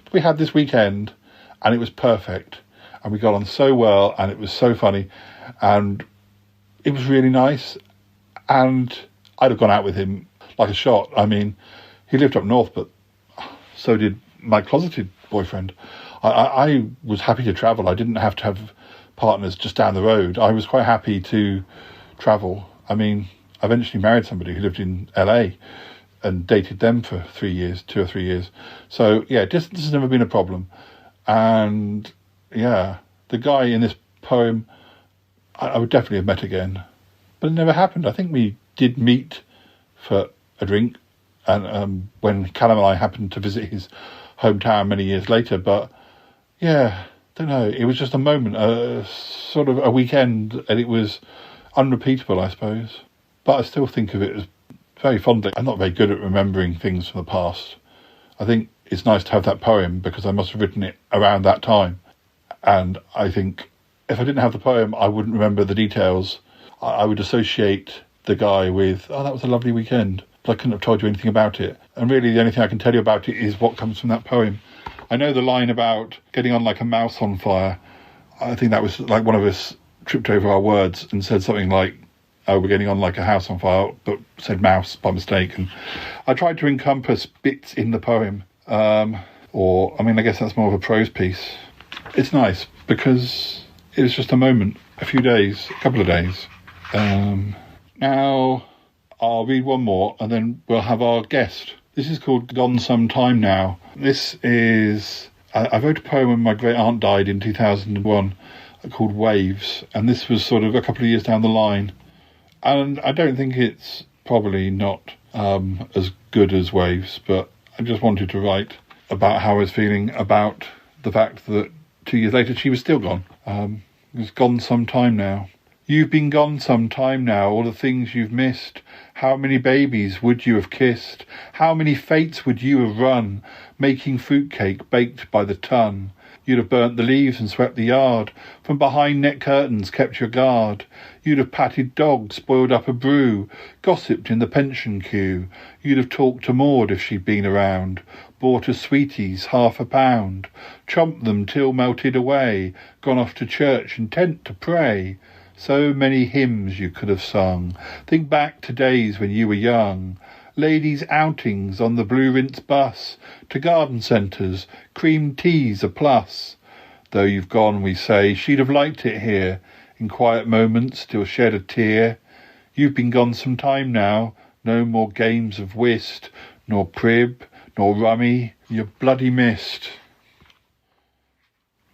But we had this weekend, and it was perfect. And we got on so well, and it was so funny. And it was really nice. And I'd have gone out with him like a shot. I mean, he lived up north, but so did my closeted boyfriend. I was happy to travel. I didn't have to have partners just down the road. I was quite happy to travel. I mean, I eventually married somebody who lived in LA and dated them for 3 years, 2 or 3 years. So, yeah, distance has never been a problem. And, yeah, the guy in this poem, I would definitely have met again. But it never happened. I think we did meet for a drink, and when Callum and I happened to visit his hometown many years later. But yeah, don't know, it was just a moment, sort of a weekend, and it was unrepeatable, I suppose. But I still think of it as very fondly. I'm not very good at remembering things from the past. I think it's nice to have that poem because I must have written it around that time, and I think if I didn't have the poem I wouldn't remember the details. I would associate the guy with, oh, that was a lovely weekend, but I couldn't have told you anything about it. And really the only thing I can tell you about it is what comes from that poem. I know the line about getting on like a mouse on fire. I think that was like one of us tripped over our words and said something like, oh, we're getting on like a house on fire, but said mouse by mistake. And I tried to encompass bits in the poem. I guess that's more of a prose piece. It's nice because it was just a moment, a few days, a couple of days. Now, I'll read one more and then we'll have our guest. This is called Gone Some Time Now. This is... I wrote a poem when my great aunt died in 2001 called Waves, and this was sort of a couple of years down the line. And I don't think it's probably not as good as Waves, but I just wanted to write about how I was feeling about the fact that 2 years later she was still gone. It's gone some time now. You've been gone some time now, all the things you've missed. How many babies would you have kissed? How many fates would you have run, making fruitcake baked by the ton? You'd have burnt the leaves and swept the yard, from behind net curtains kept your guard. You'd have patted dogs, boiled up a brew, gossiped in the pension queue. You'd have talked to Maud if she'd been around, bought her sweeties £half, chomped them till melted away, gone off to church intent to pray. So many hymns you could have sung. Think back to days when you were young. Ladies' outings on the Blue Rinse bus, to garden centres, cream teas a plus. Though you've gone, we say, she'd have liked it here. In quiet moments, still shed a tear. You've been gone some time now. No more games of whist, nor prib, nor rummy. You're bloody missed.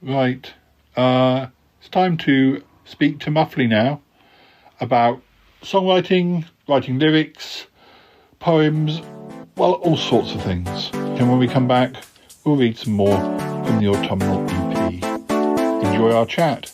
Right. It's time to speak to Muffley now about songwriting, writing lyrics, poems, well, all sorts of things. And when we come back, we'll read some more from the Autumnal EP. Enjoy our chat.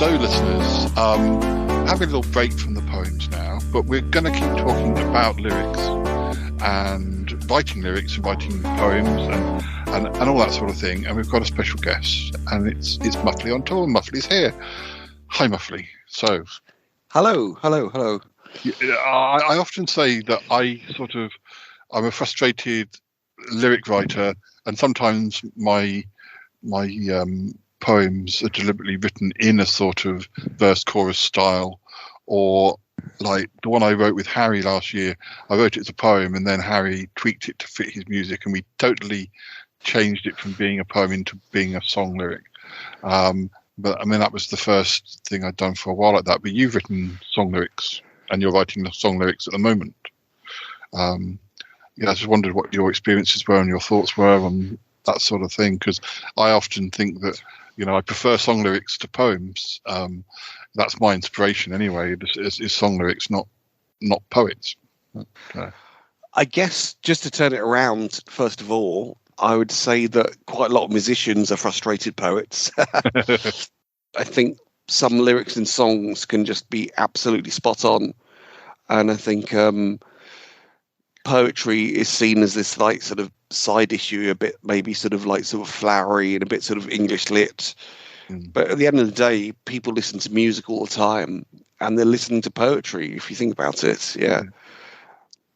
So, listeners, having a little break from the poems now, but we're going to keep talking about lyrics and writing poems and all that sort of thing. And we've got a special guest, and it's Muffley on tour. Muffley's here. Hi, Muffley. So, hello. I often say that I'm a frustrated lyric writer, and sometimes my poems are deliberately written in a sort of verse chorus style, or like the one I wrote with Harry last year. I wrote it as a poem, and then Harry tweaked it to fit his music, and we totally changed it from being a poem into being a song lyric. But I mean, that was the first thing I'd done for a while like that. But you've written song lyrics, and you're writing the song lyrics at the moment. I just wondered what your experiences were and your thoughts were on that sort of thing, because I often think that, I prefer song lyrics to poems. That's my inspiration anyway, is song lyrics, not poets. I guess just to turn it around, first of all, I would say that quite a lot of musicians are frustrated poets. I think some lyrics in songs can just be absolutely spot on. And I think poetry is seen as this like sort of side issue, a bit maybe sort of flowery and a bit sort of English lit. But at the end of the day, people listen to music all the time, and they're listening to poetry, if you think about it. Yeah,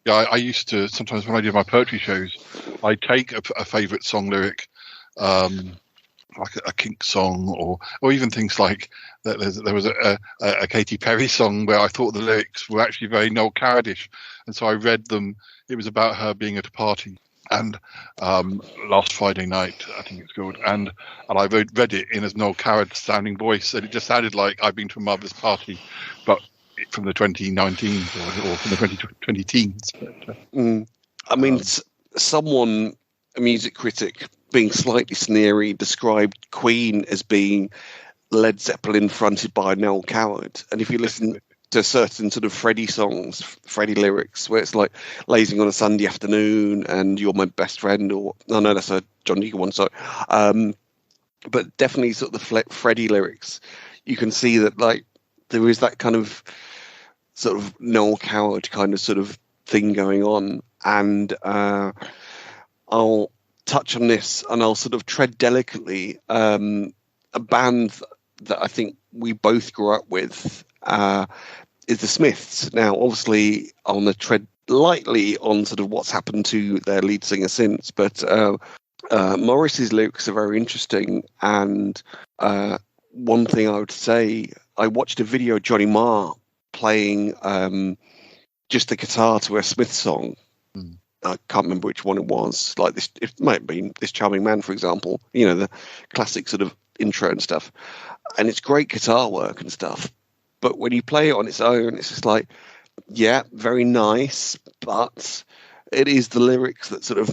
I used to, sometimes when I do my poetry shows, I take a favourite song lyric, like a Kink song, or even things like that. There was a Katy Perry song where I thought the lyrics were actually very Noel Coward-ish, and so I read them. It was about her being at a party, and last Friday night, I think it's called, and I read it in a Noel Coward sounding voice, and it just sounded like I'd been to a marvellous party, but from the 2019s or from the 2020 teens. I mean, someone, a music critic, being slightly sneery, described Queen as being Led Zeppelin fronted by Noel Coward. And if you listen to certain sort of Freddie songs, Freddie lyrics, where it's like lazing on a Sunday afternoon and you're my best friend, or no, that's a John Deacon one, sorry. But definitely sort of the Freddie lyrics, you can see that like there is that kind of sort of Noel Coward kind of sort of thing going on. And I'll touch on this, and I'll sort of tread delicately. A band that I think we both grew up with is the Smiths. Now, obviously, I want to tread lightly on sort of what's happened to their lead singer since, but Morris's lyrics are very interesting. And one thing I would say, I watched a video of Johnny Marr playing just the guitar to a Smith song. I can't remember which one it was. Like this, it might have been This Charming Man, for example. The classic sort of intro and stuff. And it's great guitar work and stuff. But when you play it on its own, it's just like, yeah, very nice, but it is the lyrics that sort of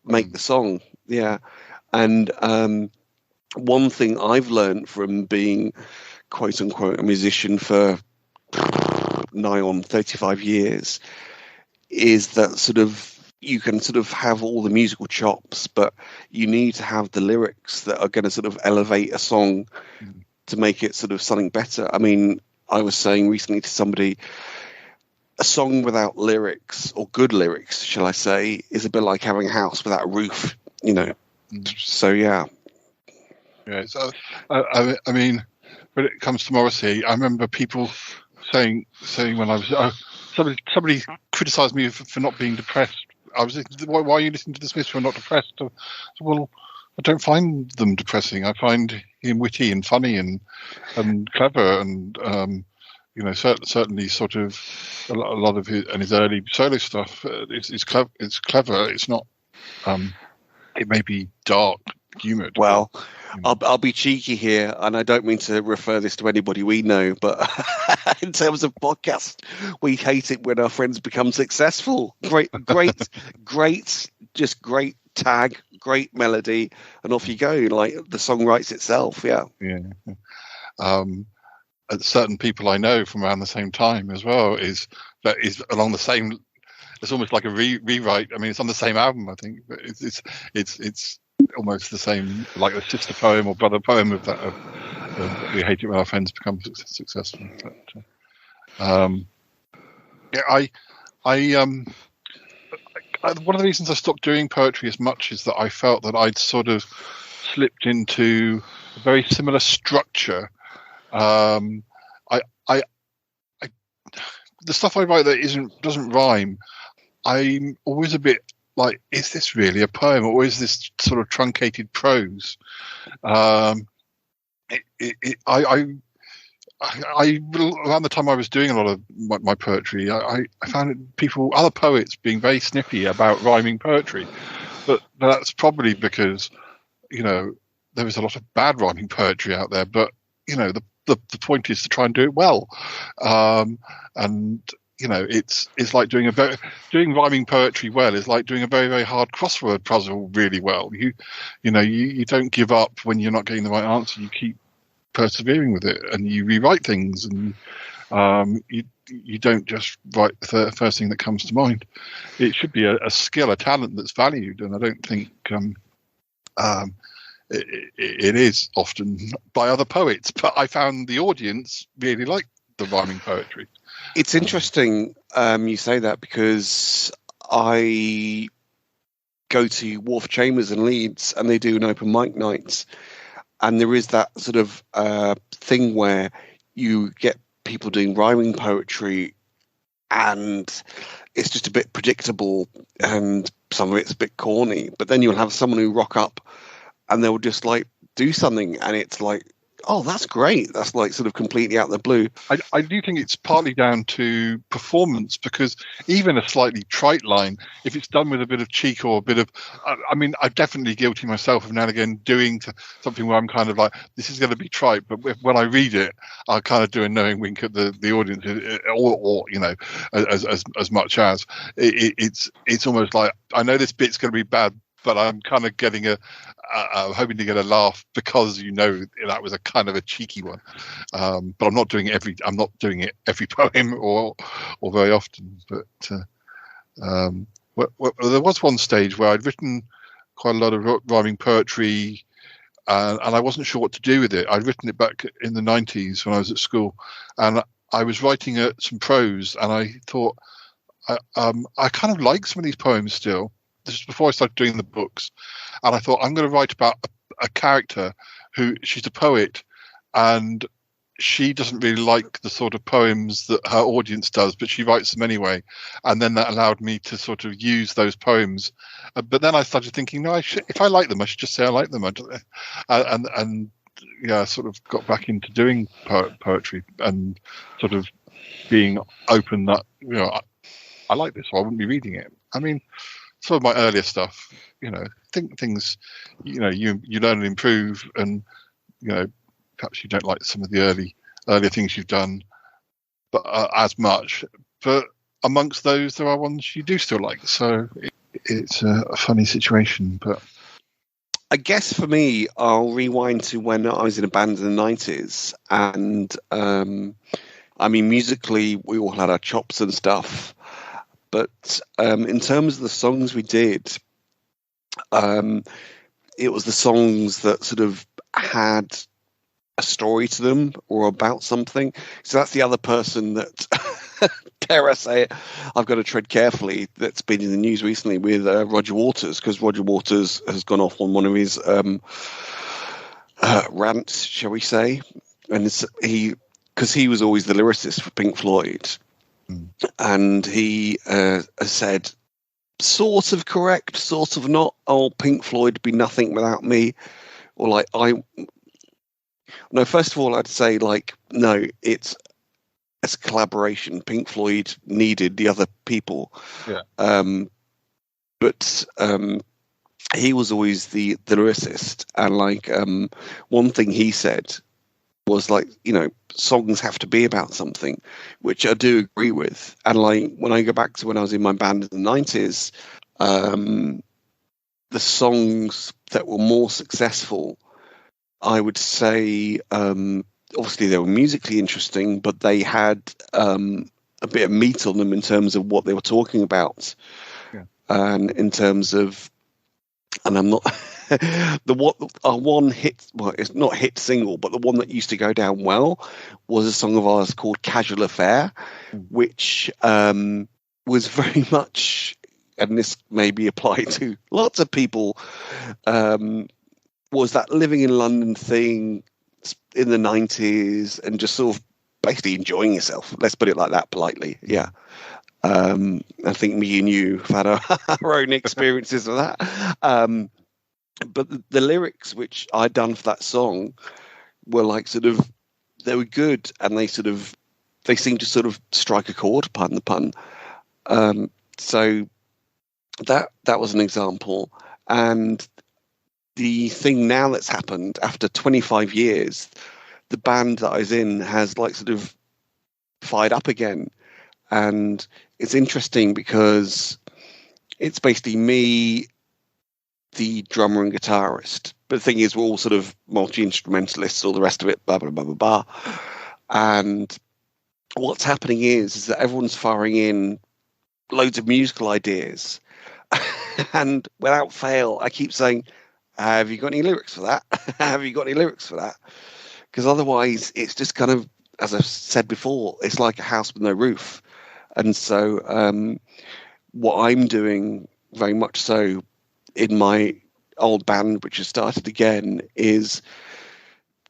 make the song. Yeah. And one thing I've learned from being, quote unquote, a musician for nigh on 35 years is that sort of you can sort of have all the musical chops, but you need to have the lyrics that are going to sort of elevate a song to make it sort of something better. I mean, I was saying recently to somebody, a song without lyrics, or good lyrics, shall I say, is a bit like having a house without a roof, So, yeah. Yeah, so, I mean, when it comes to Morrissey, I remember people saying when I was... somebody criticised me for not being depressed. I was thinking, why are you listening to the Smiths who are not depressed? Well, I don't find them depressing. I find him witty and funny and clever, and certainly sort of a lot of his early solo stuff is clever. It's clever. It's not. It may be dark, humoured. Well, I'll be cheeky here, and I don't mean to refer this to anybody we know, but in terms of podcasts, we hate it when our friends become successful. Great tag, great melody, and off you go. Like the song writes itself. Yeah. Certain people I know from around the same time as well is along the same. It's almost like a rewrite. I mean, it's on the same album, I think, but it's almost the same, like the sister poem or brother poem of We hate it when our friends become successful. But, one of the reasons I stopped doing poetry as much is that I felt that I'd sort of slipped into a very similar structure. The stuff I write that doesn't rhyme, I'm always a bit like, is this really a poem, or is this sort of truncated prose? Around the time I was doing a lot of my poetry, I found other poets being very snippy about rhyming poetry, but that's probably because there is a lot of bad rhyming poetry out there. But the point is to try and do it well, and it's like doing rhyming poetry well is like doing a very, very hard crossword puzzle really well. You don't give up when you're not getting the right answer. You keep persevering with it, and you rewrite things, and you don't just write the first thing that comes to mind. It should be a skill, a talent that's valued, and I don't think it is often by other poets. But I found the audience really liked the rhyming poetry. It's interesting you say that, because I go to Wharf Chambers in Leeds, and they do an open mic night, and there is that sort of thing where you get people doing rhyming poetry, and it's just a bit predictable, and some of it's a bit corny. But then you'll have someone who rock up, and they'll just like do something, and it's like, oh, that's great. That's like sort of completely out of the blue. I do think it's partly down to performance, because even a slightly trite line, if it's done with a bit of cheek or a bit of, I'm definitely guilty myself of now and again doing something where I'm kind of like, this is going to be trite, but when I read it, I'll kind of do a knowing wink at the audience, or as much as it's almost like, I know this bit's going to be bad, but I'm kind of getting hoping to get a laugh because that was a kind of a cheeky one. But I'm not doing it every poem or very often. But there was one stage where I'd written quite a lot of rhyming poetry, and I wasn't sure what to do with it. I'd written it back in the 90s when I was at school, and I was writing some prose, and I thought I kind of like some of these poems still. This is before I started doing the books, and I thought, I'm going to write about a character she's a poet, and she doesn't really like the sort of poems that her audience does, but she writes them anyway. And then that allowed me to sort of use those poems. But then I started thinking, no, if I like them, I should just say I like them. And I sort of got back into doing poetry and sort of being open that I like this, so I wouldn't be reading it. I mean, some of my earlier stuff, things, you learn and improve, and perhaps you don't like some of the earlier things you've done, but as much. But amongst those, there are ones you do still like. So it's a funny situation. But I guess for me, I'll rewind to when I was in a band in the 90s, and musically, we all had our chops and stuff. But in terms of the songs we did, it was the songs that sort of had a story to them or about something. So that's the other person that, dare I say it, I've got to tread carefully, that's been in the news recently with Roger Waters, because Roger Waters has gone off on one of his rants, shall we say. And because he was always the lyricist for Pink Floyd. And he has said, sort of correct, sort of not. Oh, Pink Floyd would be nothing without me. Or no, first of all, I'd say no, it's a collaboration. Pink Floyd needed the other people. Yeah. But he was always the lyricist. And one thing he said was songs have to be about something, which I do agree with. And when I go back to when I was in my band in the 90s, the songs that were more successful, I would say, obviously they were musically interesting, but they had a bit of meat on them in terms of what they were talking about. Yeah. And in terms of, and I'm not, one hit, well, it's not hit single, but the one that used to go down well was a song of ours called Casual Affair, which was very much, and this may be applied to lots of people, was that living in London thing in the 90s and just sort of basically enjoying yourself. Let's put it like that politely. Yeah. I think me and you have had our own experiences of that. But the lyrics which I'd done for that song were like they were good, and they seemed to sort of strike a chord, pardon the pun. So that was an example. And the thing now that's happened after 25 years, the band that I was in has like sort of fired up again. And it's interesting because it's basically me, the drummer and guitarist. But the thing is, we're all sort of multi-instrumentalists, all the rest of it, blah, blah, blah, blah, blah. And what's happening is that everyone's firing in loads of musical ideas. And without fail, I keep saying, have you got any lyrics for that? Have you got any lyrics for that? Because otherwise, it's just kind of, as I've said before, it's like a house with no roof. And so what I'm doing very much so in my old band, which has started again, is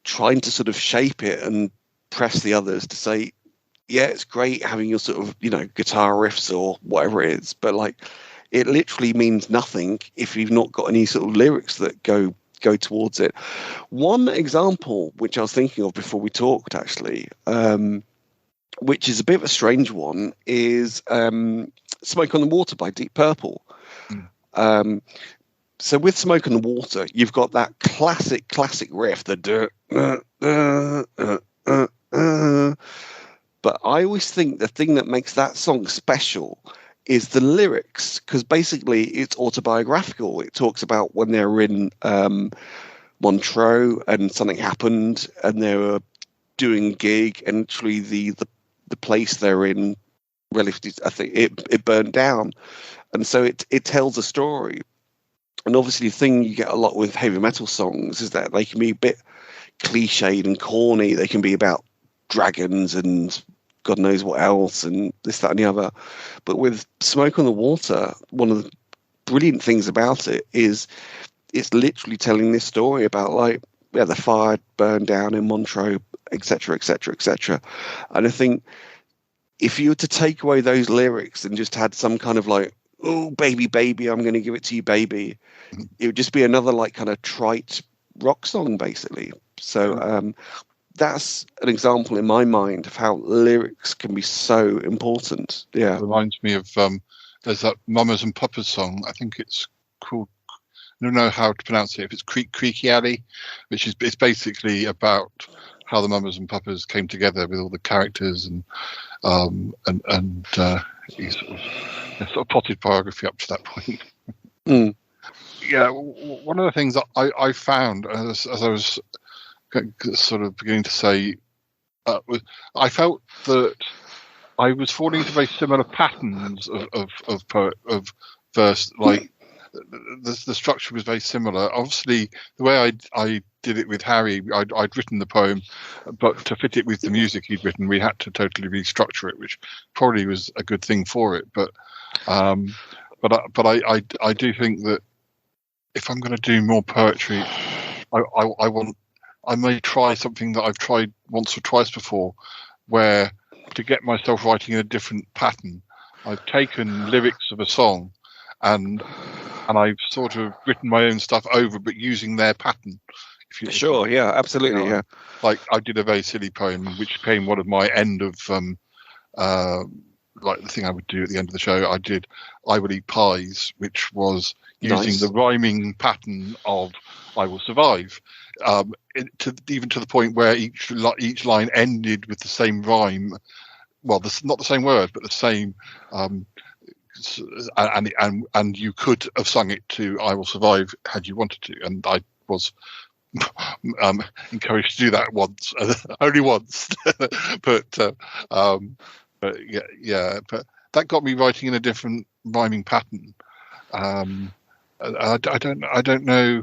trying to sort of shape it and press the others to say, yeah, it's great having your sort of, guitar riffs or whatever it is, but like it literally means nothing if you've not got any sort of lyrics that go towards it. One example, which I was thinking of before we talked, actually, which is a bit of a strange one, is Smoke on the Water by Deep Purple. So with Smoke on the Water, you've got that classic riff, the but I always think the thing that makes that song special is the lyrics, because basically it's autobiographical. It talks about when they were in Montreux and something happened and they were doing a gig, and actually the place they're in, relatively, I think it burned down, and so it tells a story. And obviously, the thing you get a lot with heavy metal songs is that they can be a bit cliched and corny. They can be about dragons and God knows what else and this, that, and the other. But with Smoke on the Water, one of the brilliant things about it is it's literally telling this story about the fire burned down in Montreux, etc., etc., etc. And I think if you were to take away those lyrics and just had some kind of like, oh, baby, baby, I'm going to give it to you, baby, it would just be another like kind of trite rock song, basically. So that's an example in my mind of how lyrics can be so important. Yeah. It reminds me of, there's that Mamas and Papas song. I think it's called, I don't know how to pronounce it. If it's Creaky Alley, which is, it's basically about how the Mamas and Papas came together with all the characters and he sort of potted biography up to that point. Yeah, one of the things that I found as I was sort of beginning to say, I felt that I was falling into very similar patterns of verse. Like the structure was very similar. Obviously, the way I did it with Harry, I'd written the poem, but to fit it with the music he'd written, we had to totally restructure it, which probably was a good thing for it. But I do think that if I'm going to do more poetry, I may try something that I've tried once or twice before, where to get myself writing in a different pattern, I've taken lyrics of a song and I've sort of written my own stuff over, but using their pattern. Sure, yeah, absolutely, yeah. Like I did a very silly poem, which became one of my end of, like the thing I would do at the end of the show. I did I Will Eat Pies, which was using the rhyming pattern of I Will Survive, even to the point where each line ended with the same rhyme. Well, not the same word, but the same. And you could have sung it to I Will Survive had you wanted to, and I was encouraged to do that once, only once. but that got me writing in a different rhyming pattern. I don't know.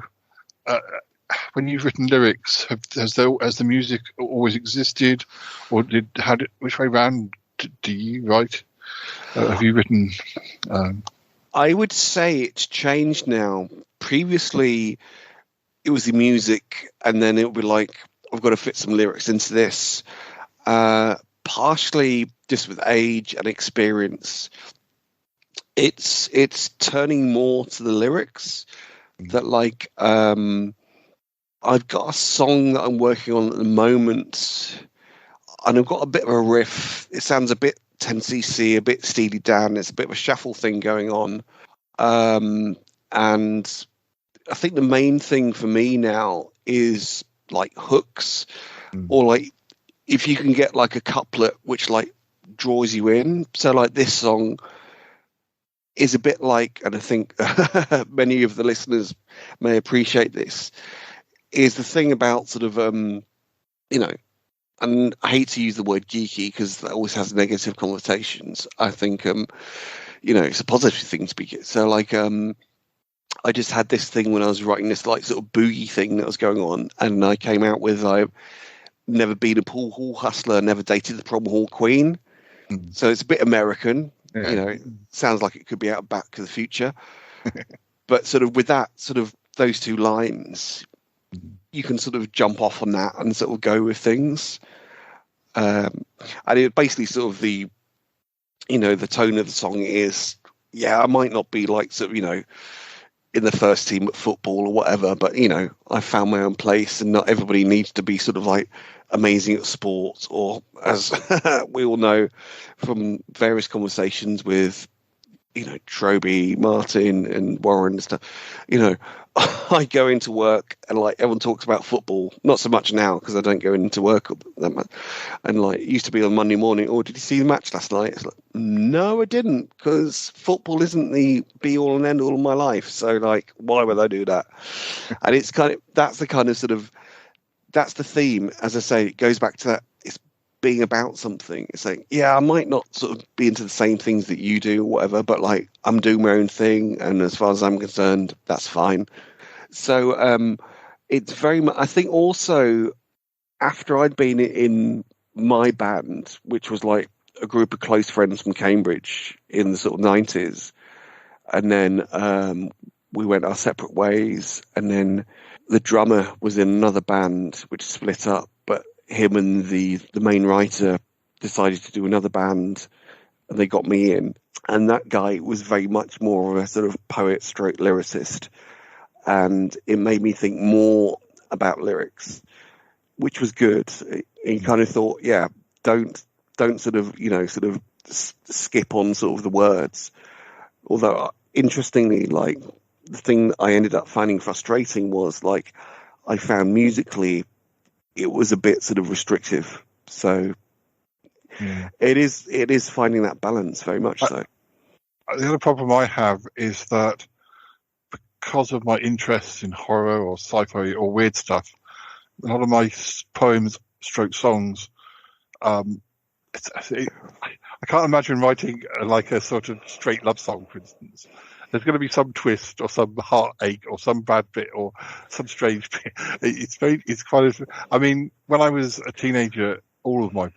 when you've written lyrics, has the music always existed, or which way round do you write? Have you written? I would say it's changed now. Previously, it was the music, and then it would be like, I've got to fit some lyrics into this. Partially just with age and experience, it's turning more to the lyrics. That like, I've got a song that I'm working on at the moment, and I've got a bit of a riff. It sounds a bit 10cc, a bit Steely Dan. It's a bit of a shuffle thing going on. And I think the main thing for me now is like hooks, or like if you can get like a couplet which like draws you in. So like this song is a bit like, and I think many of the listeners may appreciate this, is the thing about sort of, and I hate to use the word geeky because that always has negative connotations. I think, it's a positive thing to be. So like, I just had this thing when I was writing this like sort of boogie thing that was going on, and I came out with I've never been a pool hall hustler, never dated the prom hall queen. So it's a bit American, it sounds like it could be out of Back to the Future. But sort of with that, sort of those two lines, you can sort of jump off on that and sort of go with things. And it basically sort of the tone of the song is, I might not be like sort of, in the first team at football or whatever, but I found my own place, and not everybody needs to be sort of like amazing at sports, or as we all know from various conversations with Troby, Martin and Warren and stuff, I go into work and like everyone talks about football, not so much now because I don't go into work that much. And like it used to be on Monday morning, did you see the match last night? It's like, no, I didn't, because football isn't the be all and end all of my life. So like, why would I do that? And it's that's the theme. As I say, it goes back to that. It's being about something. It's like, I might not sort of be into the same things that you do or whatever, but like I'm doing my own thing, and as far as I'm concerned, that's fine. So it's very much, I think also after I'd been in my band, which was like a group of close friends from Cambridge in the sort of 90s, and then we went our separate ways, and then the drummer was in another band which split up, but him and the main writer decided to do another band, and they got me in. And that guy was very much more of a sort of poet stroke lyricist, and it made me think more about lyrics, which was good. He kind of thought, don't sort of skip on sort of the words. Although interestingly, like the thing that I ended up finding frustrating was like I found musically it was a bit sort of restrictive. So it is finding that balance very much so. The other problem I have is that because of my interests in horror or sci-fi or weird stuff, a lot of my poems stroke songs, I can't imagine writing like a sort of straight love song, for instance. There's going to be some twist or some heartache or some bad bit or some strange bit. It's kind of, I mean, when I was a teenager, all of my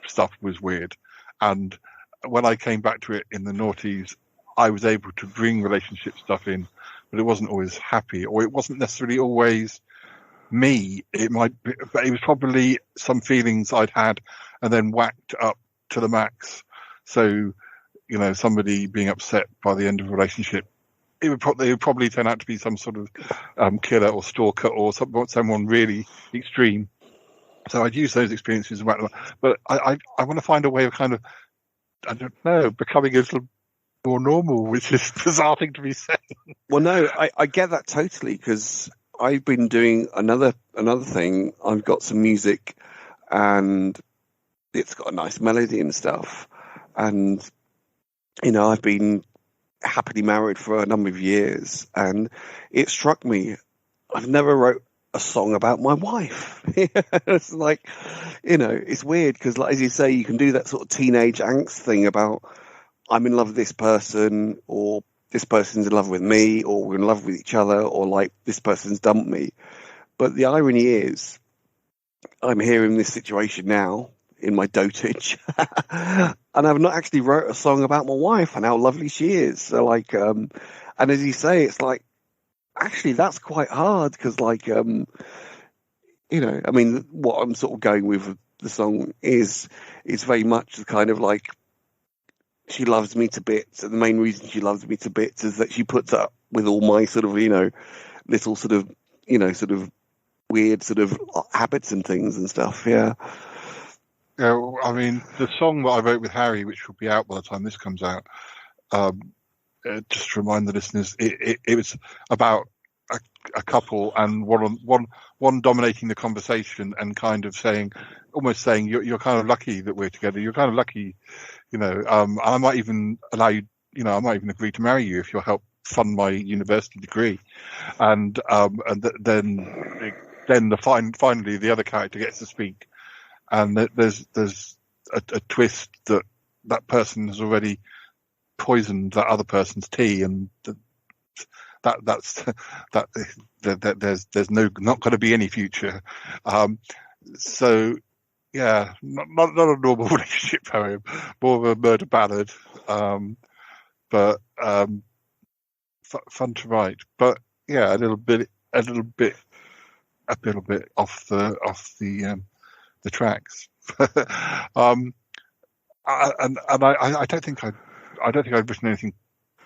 stuff was weird. And when I came back to it in the noughties, I was able to bring relationship stuff in, but it wasn't always happy, or it wasn't necessarily always me. It might be, but it was probably some feelings I'd had and then whacked up to the max. So, somebody being upset by the end of a relationship, it would probably turn out to be some sort of killer or stalker or someone really extreme. So I'd use those experiences, but I want to find a way of kind of, I don't know, becoming a little more normal, which is a bizarre thing to be saying. Well, no, I get that totally, because I've been doing another thing. I've got some music, and it's got a nice melody and stuff. And I've been happily married for a number of years, and it struck me, I've never wrote a song about my wife. It's like, it's weird because, like, as you say, you can do that sort of teenage angst thing about I'm in love with this person, or this person's in love with me, or we're in love with each other, or like this person's dumped me. But the irony is, I'm here in this situation now in my dotage, and I've not actually wrote a song about my wife and how lovely she is. So like, and as you say, it's like, actually that's quite hard because like, you know, I mean, what I'm sort of going with the song is very much the kind of like, she loves me to bits, and the main reason she loves me to bits is that she puts up with all my sort of, you know, little sort of, you know, sort of weird sort of habits and things and stuff. Yeah. Yeah, I mean, the song that I wrote with Harry, which will be out by the time this comes out, just to remind the listeners, it was about a couple and one dominating the conversation and kind of saying, almost saying, you're kind of lucky that we're together. You're kind of lucky, you know. I might even allow you, you know, I might even agree to marry you if you'll help fund my university degree. And then finally the other character gets to speak. And there's a twist that person has already poisoned that other person's tea, and there's not going to be any future. So yeah, not a normal relationship poem, more of a murder ballad, but fun to write. But yeah, a little bit off the tracks. And I don't think I've written anything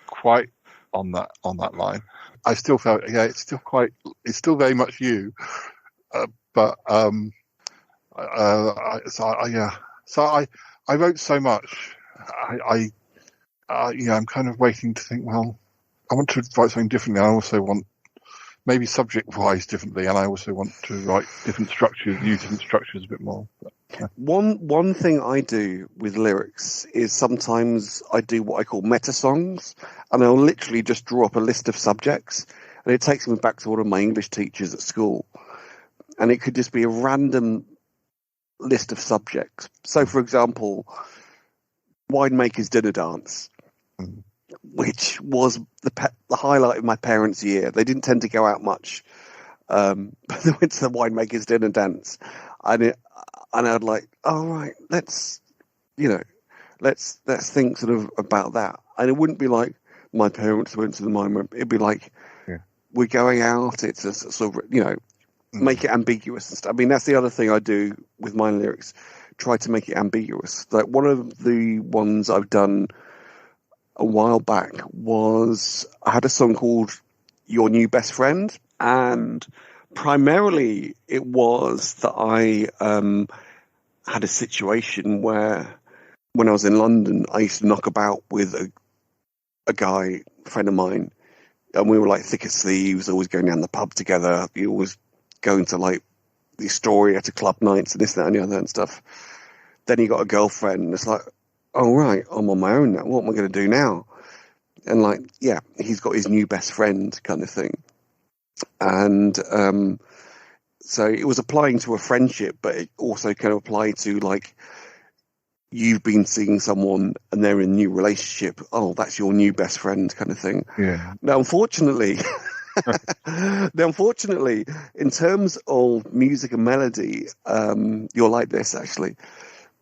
quite on that line. I still felt, yeah, it's still very much you, but I wrote so much. I'm kind of waiting to think, well, I want to write something differently. I also want, maybe subject-wise differently, and I also want to write different structures, use different structures a bit more. But, yeah. One thing I do with lyrics is sometimes I do what I call meta songs, and I'll literally just draw up a list of subjects, and it takes me back to one of my English teachers at school, and it could just be a random list of subjects. So, for example, winemaker's dinner dance. Which was the highlight of my parents' year. They didn't tend to go out much, but they went to the winemaker's dinner dance, and I'd like, oh right, let's think sort of about that. And it wouldn't be like my parents went to the winemaker. It'd be like, we're going out. It's a sort of, you know, make it ambiguous and stuff. I mean, that's the other thing I do with my lyrics. Try to make it ambiguous. Like one of the ones I've done a while back was, I had a song called Your New Best Friend, and primarily it was that I had a situation where when I was in London, I used to knock about with a guy, a friend of mine, and we were like thick as thieves, always going down the pub together, you always going to like the Astoria to club nights and this, that and the other and stuff. Then he got a girlfriend, and it's like, oh, right, I'm on my own now. What am I going to do now? And like, yeah, he's got his new best friend kind of thing. And so it was applying to a friendship, but it also can apply to like, you've been seeing someone and they're in a new relationship. Oh, that's your new best friend kind of thing. Yeah. Now, unfortunately, in terms of music and melody, you're like this actually.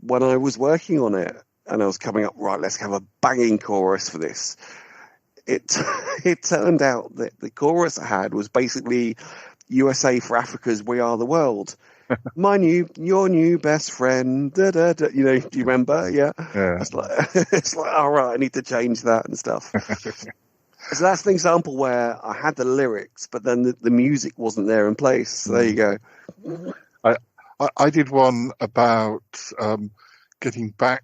When I was working on it, and I was coming up, right, let's have a banging chorus for this. It turned out that the chorus I had was basically USA for Africa's We Are the World. Your new best friend, da, da, da. You know, do you remember? Yeah. It's like, all right, I need to change that and stuff. So that's an example where I had the lyrics, but then the music wasn't there in place. So there you go. I did one about getting back.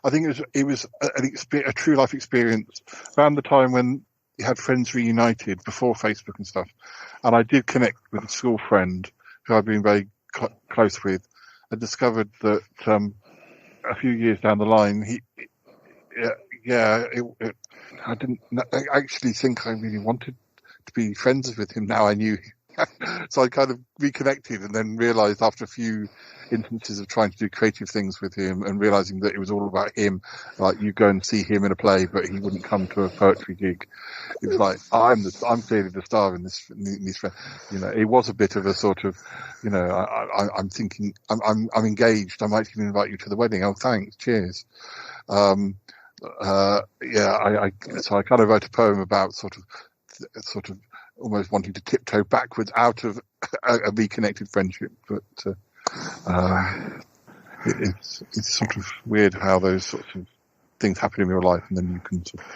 I think it was a true life experience around the time when you had Friends Reunited before Facebook and stuff, and I did connect with a school friend who I've been very close with. I discovered that a few years down the line, I didn't actually think I really wanted to be friends with him. Now I knew So I kind of reconnected, and then realised after a few instances of trying to do creative things with him and realising that it was all about him, like you go and see him in a play, but he wouldn't come to a poetry gig. It was like I'm clearly the star in this. It was a bit of a sort of, I'm thinking I'm engaged. I might even invite you to the wedding. Oh, thanks, cheers. So I kind of wrote a poem about sort of almost wanting to tiptoe backwards out of a reconnected friendship, but it's sort of weird how those sorts of things happen in real life, and then you can sort of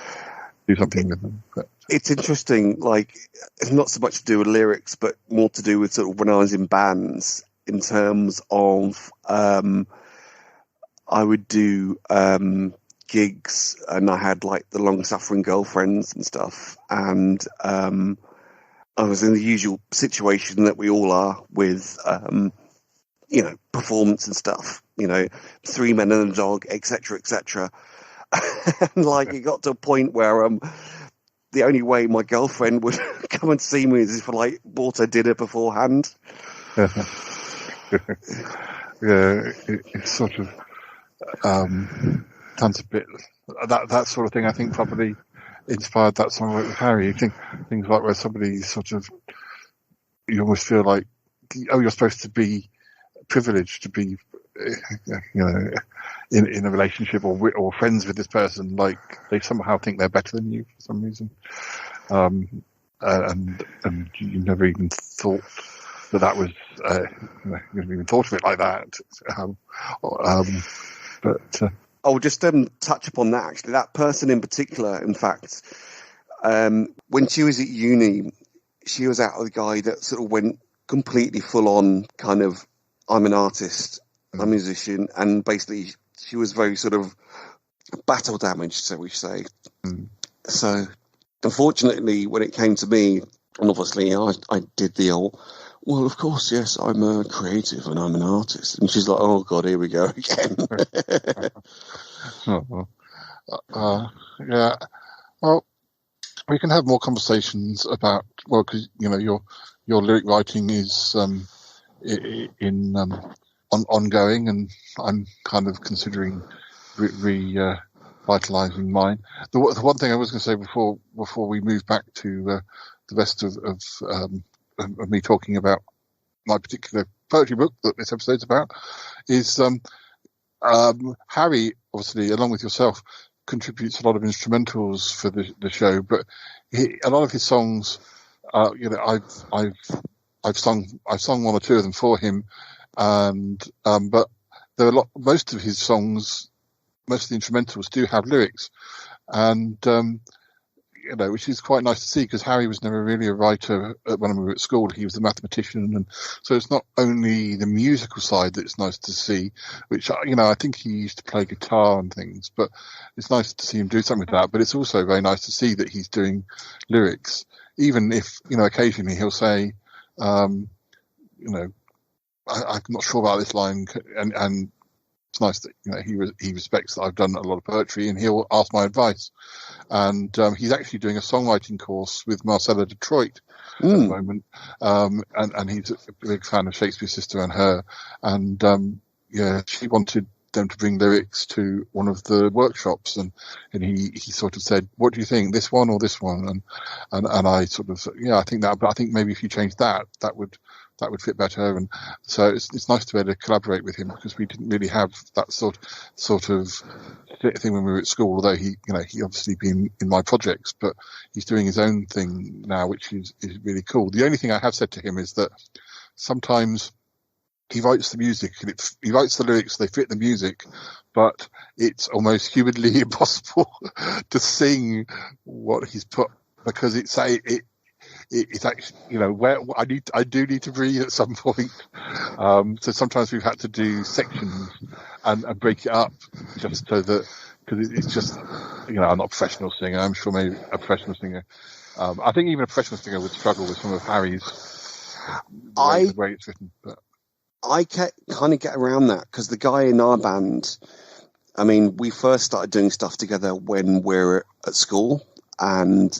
do something with them. But it's interesting. Like, it's not so much to do with lyrics, but more to do with sort of when I was in bands. In terms of, I would do gigs, and I had like the long-suffering girlfriends and stuff, and I was in the usual situation that we all are with, performance and stuff. 3 men and a dog, etc., etc. And like, it got to a point where the only way my girlfriend would come and see me is if I like bought her dinner beforehand. It's sort of sounds a bit that sort of thing. I think probably inspired that song with Harry. You think things like where somebody sort of, you almost feel like, you're supposed to be privileged to be, in a relationship or friends with this person. Like, they somehow think they're better than you for some reason, and you never even thought that was, you never even thought of it like that. But I'll just touch upon that, actually. That person in particular, in fact, when she was at uni, she was out with a guy that sort of went completely full on kind of, I'm an artist, I'm a musician, and basically she was very sort of battle damaged, so we say. So unfortunately, when it came to me, and obviously I did the old, well, of course, yes, I'm a creative and I'm an artist. And she's like, oh, God, here we go again. Yeah. Well, we can have more conversations about, well, because, your lyric writing is ongoing, and I'm kind of considering revitalizing mine. The one thing I was going to say before we move back to the rest of me talking about my particular poetry book that this episode's about is Harry, obviously, along with yourself, contributes a lot of instrumentals for the show, but a lot of his songs, I've sung one or two of them for him, and but there are most of his songs, most of the instrumentals do have lyrics, and which is quite nice to see, because Harry was never really a writer when we were at school. He was a mathematician, and so it's not only the musical side that's nice to see, which I think he used to play guitar and things, but it's nice to see him do something with that. But it's also very nice to see that he's doing lyrics, even if occasionally he'll say, I'm not sure about this line, and it's nice that he respects that I've done a lot of poetry, and he'll ask my advice. And he's actually doing a songwriting course with Marcella Detroit at the moment, and he's a big fan of Shakespeare's Sister and Her. And she wanted them to bring lyrics to one of the workshops, and he sort of said, "What do you think, this one or this one?" And I sort of said, I think that, but I think maybe if you change that would fit better. And so it's nice to be able to collaborate with him, because we didn't really have that sort of thing when we were at school, although he obviously been in my projects, but he's doing his own thing now, which is really cool. The only thing I have said to him is that sometimes he writes the music, and he writes the lyrics, they fit the music, but it's almost humanly impossible to sing what he's put, because it's actually, where I do need to breathe at some point. So sometimes we've had to do sections and break it up, just so that, because it's just, I'm not a professional singer. I'm sure maybe a professional singer. I think even a professional singer would struggle with some of Harry's the way it's written. But I kind of get around that, because the guy in our band, I mean, we first started doing stuff together when we were at school, and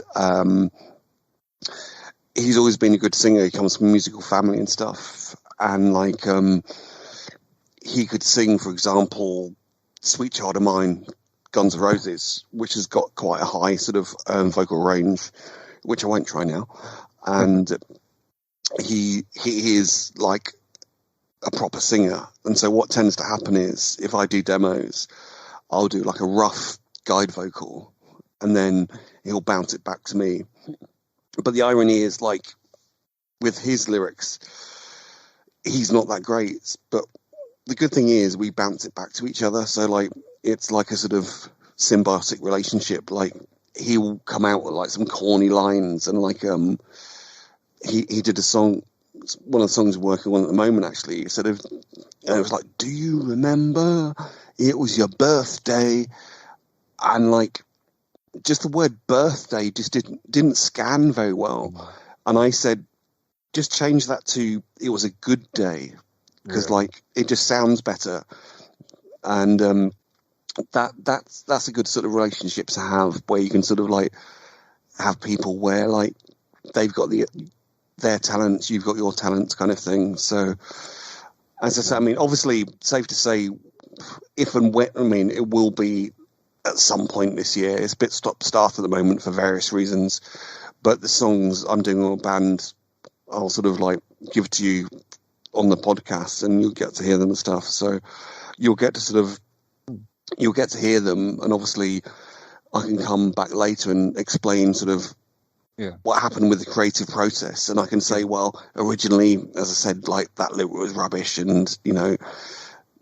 he's always been a good singer. He comes from a musical family and stuff, and like he could sing, for example, "Sweet Child of Mine," Guns N' Roses, which has got quite a high sort of vocal range, which I won't try now, and he is like a proper singer. And so what tends to happen is if I do demos, I'll do like a rough guide vocal, and then he'll bounce it back to me. But the irony is, like, with his lyrics, he's not that great. But the good thing is we bounce it back to each other. So, like, it's like a sort of symbiotic relationship. Like, he'll come out with, like, some corny lines. And, like, he did a song, one of the songs we're working on at the moment, actually. Sort of, and it was like, do you remember it was your birthday? And, like, just the word birthday just didn't scan very well. And I said, just change that to it was a good day, because like it just sounds better. And that's a good sort of relationship to have, where you can sort of like have people where like they've got their talents, you've got your talents, kind of thing. So as I said, I mean, obviously safe to say, if and when, I mean, it will be at some point this year. It's a bit stop-start at the moment for various reasons, but the songs I'm doing on a band, I'll sort of like give to you on the podcast, and you'll get to hear them and stuff. So you'll get to hear them, and obviously I can come back later and explain sort of what happened with the creative process, and I can say, well, originally, as I said, like that lyric was rubbish, and you know,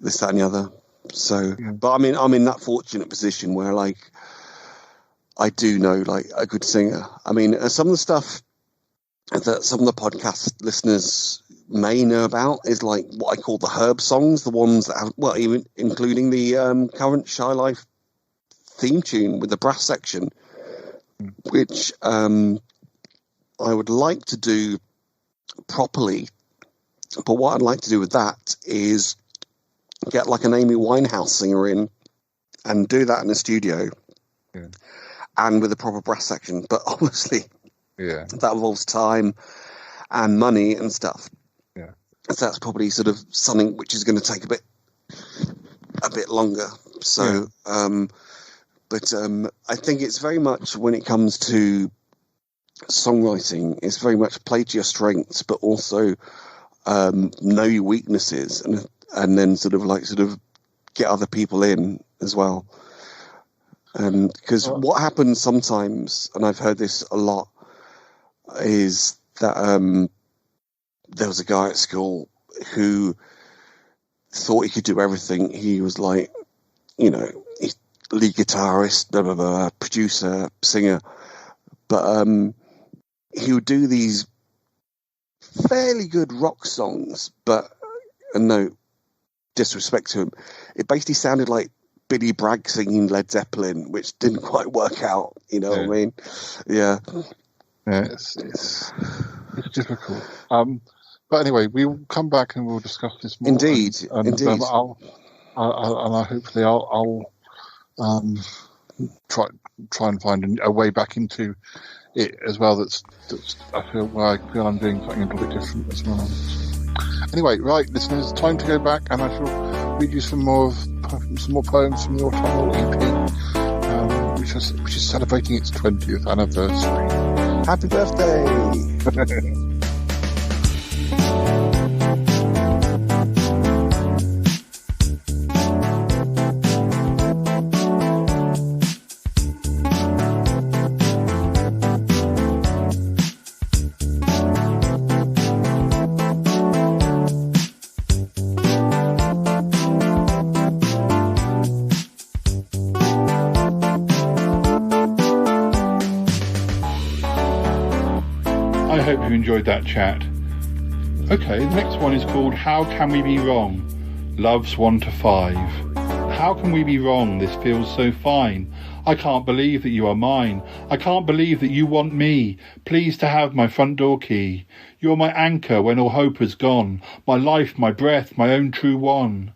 this, that, and the other. So, but I mean, I'm in that fortunate position where, like, I do know, like, a good singer. I mean, some of the stuff that some of the podcast listeners may know about is, like, what I call the herb songs, the ones that have, well, even including the current Shy Life theme tune with the brass section, which I would like to do properly. But what I'd like to do with that is get like an Amy Winehouse singer in and do that in the studio and with a proper brass section. But obviously that involves time and money and stuff. So that's probably sort of something which is going to take a bit longer. So, but I think it's very much, when it comes to songwriting, it's very much play to your strengths, but also know your weaknesses, and then sort of get other people in as well. Because what happens sometimes, and I've heard this a lot, is that there was a guy at school who thought he could do everything. He was like, you know, lead guitarist, blah, blah, blah, producer, singer. But he would do these fairly good rock songs, but no disrespect to him, it basically sounded like Billy Bragg singing Led Zeppelin, which didn't quite work out. You know what I mean? Yeah. Yeah, it's difficult. But anyway, we'll come back and we'll discuss this more. Indeed. I'll hopefully I'll try and find a way back into it as well. That's I feel I'm doing something a little bit different as well. Anyway, right, listeners, time to go back, and I shall read you some more poems from the Autumnal EP, which is celebrating its 20th anniversary. Happy birthday! Enjoyed that chat. Okay, the next one is called How Can We Be Wrong? Loves 1 to 5. How can we be wrong? This feels so fine. I can't believe that you are mine. I can't believe that you want me. Pleased to have my front door key. You're my anchor when all hope is gone. My life, my breath, my own true one.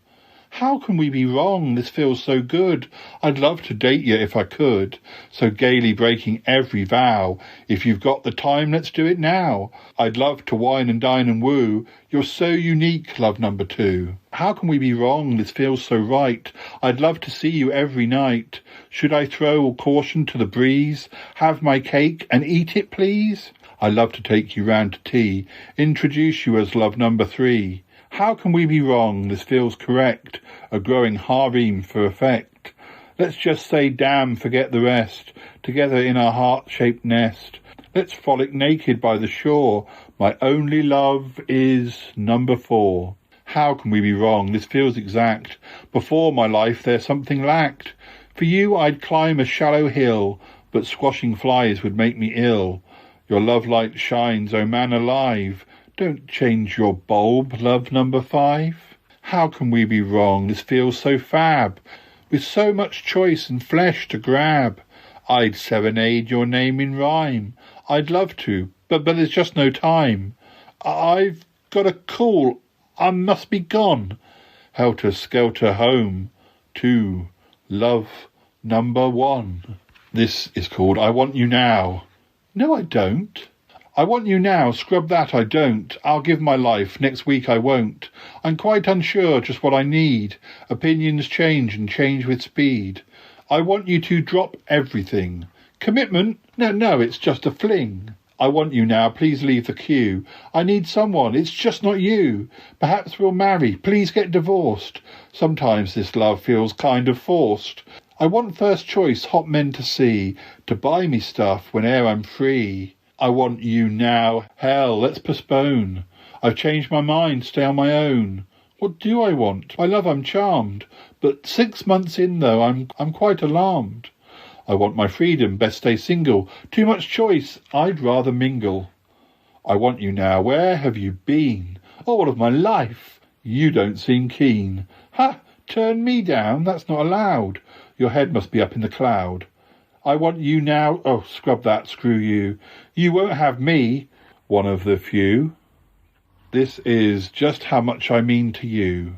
How can we be wrong? This feels so good. I'd love to date you if I could. So gaily breaking every vow. If you've got the time, let's do it now. I'd love to wine and dine and woo. You're so unique, love number 2. How can we be wrong? This feels so right. I'd love to see you every night. Should I throw all caution to the breeze? Have my cake and eat it, please? I'd love to take you round to tea. Introduce you as love number 3. How can we be wrong? This feels correct. A growing harem for effect. Let's just say damn, forget the rest. Together in our heart-shaped nest. Let's frolic naked by the shore. My only love is number 4. How can we be wrong? This feels exact. Before my life there something lacked. For you I'd climb a shallow hill, but squashing flies would make me ill. Your love light shines, oh man alive. Don't change your bulb, love number 5. How can we be wrong? This feels so fab. With so much choice and flesh to grab. I'd serenade your name in rhyme. I'd love to, but there's just no time. I've got a call. I must be gone. Helter-skelter home to love number 1. This is called I Want You Now. No, I don't. I want you now, scrub that I don't. I'll give my life, next week I won't. I'm quite unsure just what I need. Opinions change and change with speed. I want you to drop everything. Commitment? No, it's just a fling. I want you now, please leave the queue. I need someone, it's just not you. Perhaps we'll marry, please get divorced. Sometimes this love feels kind of forced. I want first choice hot men to see, to buy me stuff whene'er I'm free. I want you now. Hell, let's postpone. I've changed my mind, stay on my own. What do I want? My love, I'm charmed. But 6 months in, though, I'm quite alarmed. I want my freedom, best stay single. Too much choice, I'd rather mingle. I want you now, where have you been? All of my life, you don't seem keen. Ha! Turn me down, that's not allowed. Your head must be up in the cloud. I want you now. Oh, scrub that, screw you. You won't have me, one of the few. This is just how much I mean to you.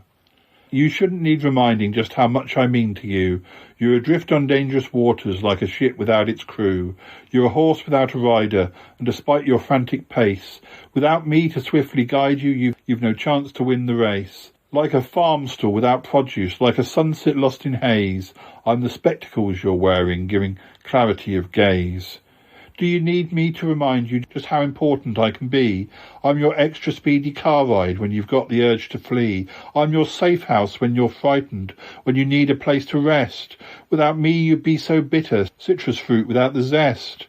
You shouldn't need reminding just how much I mean to you. You're adrift on dangerous waters like a ship without its crew. You're a horse without a rider, and despite your frantic pace, without me to swiftly guide you, you've no chance to win the race. Like a farm stall without produce, like a sunset lost in haze, I'm the spectacles you're wearing, giving clarity of gaze. Do you need me to remind you just how important I can be? I'm your extra speedy car ride when you've got the urge to flee. I'm your safe house when you're frightened, when you need a place to rest. Without me you'd be so bitter, citrus fruit without the zest.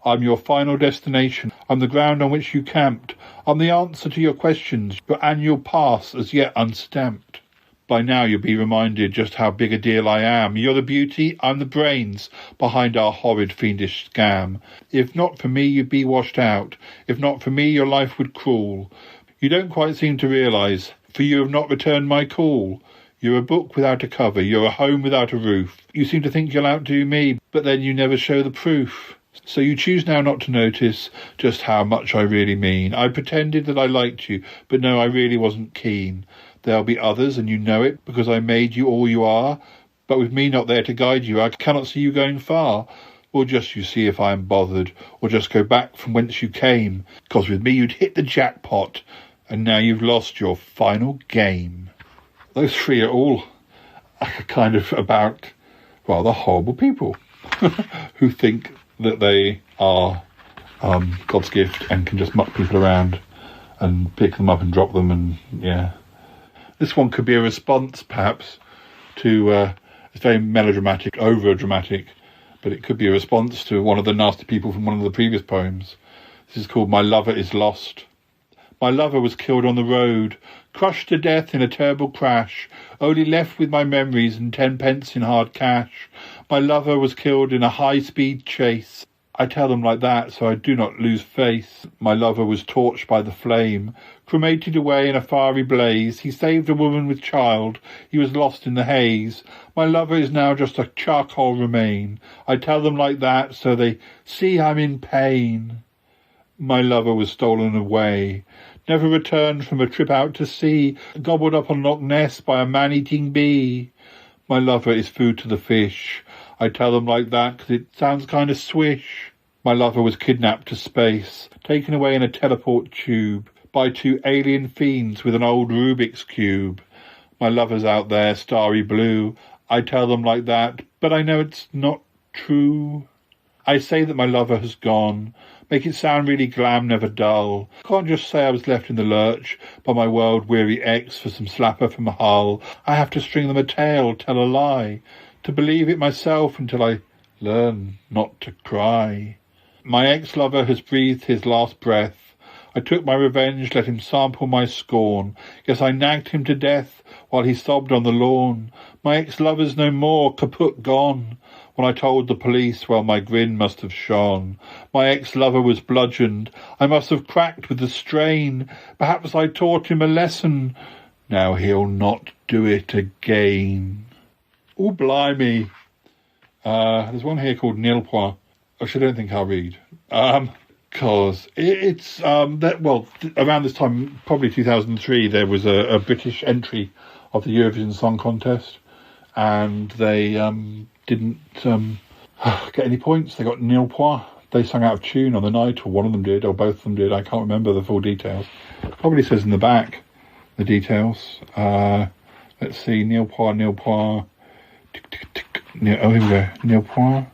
I'm your final destination. I'm the ground on which you camped. I'm the answer to your questions, your annual pass as yet unstamped. By now you'll be reminded just how big a deal I am. You're the beauty, I'm the brains behind our horrid fiendish scam. If not for me you'd be washed out. If not for me your life would crawl. You don't quite seem to realise, for you have not returned my call. You're a book without a cover, you're a home without a roof. You seem to think you'll outdo me, but then you never show the proof. So you choose now not to notice just how much I really mean. I pretended that I liked you, but no, I really wasn't keen. There'll be others, and you know it, because I made you all you are. But with me not there to guide you, I cannot see you going far. Or just you see if I am bothered, or just go back from whence you came, 'cause with me you'd hit the jackpot, and now you've lost your final game. Those three are all kind of about rather horrible people who think that they are God's gift and can just muck people around and pick them up and drop them, and yeah. This one could be a response, perhaps, to it's very melodramatic, over-dramatic, but it could be a response to one of the nasty people from one of the previous poems. This is called My Lover is Lost. My lover was killed on the road, crushed to death in a terrible crash, only left with my memories and 10 pence in hard cash. My lover was killed in a high-speed chase. I tell them like that so I do not lose face. My lover was torched by the flame, cremated away in a fiery blaze. He saved a woman with child. He was lost in the haze. My lover is now just a charcoal remain. I tell them like that so they see I'm in pain. My lover was stolen away, never returned from a trip out to sea, gobbled up on Loch Ness by a man-eating bee. My lover is food to the fish. I tell them like that 'cause it sounds kind of swish. My lover was kidnapped to space, taken away in a teleport tube by 2 alien fiends with an old Rubik's Cube. My lover's out there, starry blue. I tell them like that, but I know it's not true. I say that my lover has gone, make it sound really glam, never dull. Can't just say I was left in the lurch by my world-weary ex for some slapper from Hull. I have to string them a tale, tell a lie, to believe it myself until I learn not to cry. My ex-lover has breathed his last breath. I took my revenge, let him sample my scorn. Guess I nagged him to death while he sobbed on the lawn. My ex-lover's no more, kaput gone. When I told the police, well, my grin must have shone. My ex-lover was bludgeoned. I must have cracked with the strain. Perhaps I taught him a lesson. Now he'll not do it again. Oh, blimey. There's one here called Nilpois, which I don't think I'll read. Because it's, around this time, probably 2003, there was a British entry of the Eurovision Song Contest, and they didn't get any points. They got nil points. They sang out of tune on the night, or one of them did, or both of them did. I can't remember the full details. Probably says in the back the details. Let's see, nil points. Tick, tick, tick. Oh, here we go. Nil points.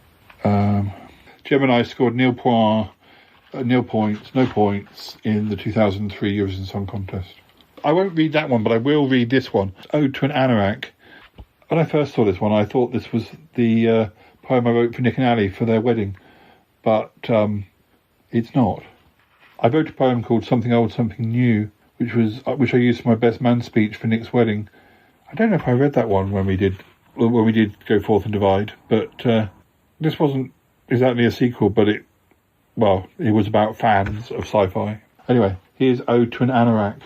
Gemini scored nil points, no points in the 2003 Eurovision Song Contest. I won't read that one, but I will read this one. Ode to an Anorak. When I first saw this one, I thought this was the poem I wrote for Nick and Ali for their wedding, but it's not. I wrote a poem called Something Old, Something New, which I used for my best man speech for Nick's wedding. I don't know if I read that one when we did Go Forth and Divide, but this wasn't exactly a sequel, but it was about fans of sci-fi. Anyway, here's Ode to an Anorak.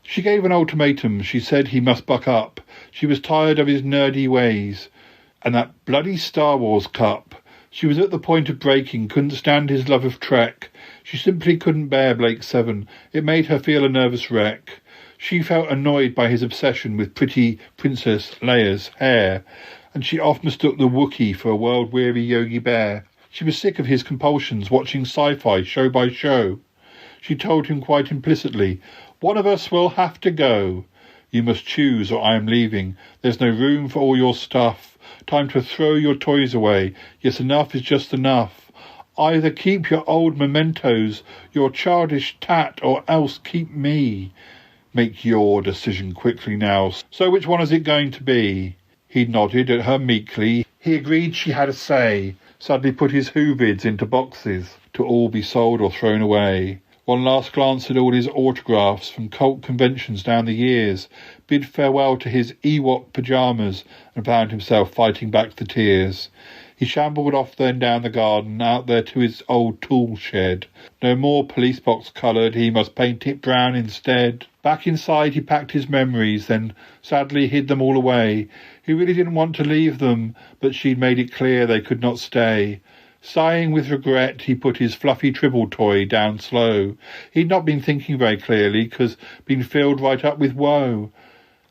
She gave an ultimatum. She said he must buck up. She was tired of his nerdy ways. And that bloody Star Wars cup. She was at the point of breaking, couldn't stand his love of Trek. She simply couldn't bear Blake 7. It made her feel a nervous wreck. She felt annoyed by his obsession with pretty Princess Leia's hair, and she oft mistook the Wookiee for a world-weary Yogi Bear. She was sick of his compulsions, watching sci-fi show by show. She told him quite implicitly, "One of us will have to go. You must choose or I am leaving. There's no room for all your stuff. Time to throw your toys away. Yes, enough is just enough. Either keep your old mementos, your childish tat, or else keep me. Make your decision quickly now. So which one is it going to be?" He nodded at her meekly. He agreed she had a say. Suddenly put his Whovids into boxes to all be sold or thrown away. One last glance at all his autographs from cult conventions down the years, bid farewell to his Ewok pyjamas, and found himself fighting back the tears. He shambled off then down the garden, out there to his old tool shed. No more police box coloured, he must paint it brown instead. Back inside he packed his memories, then sadly hid them all away. He really didn't want to leave them, but she'd made it clear they could not stay. Sighing with regret, he put his fluffy Tribble toy down slow. He'd not been thinking very clearly, 'cause been filled right up with woe.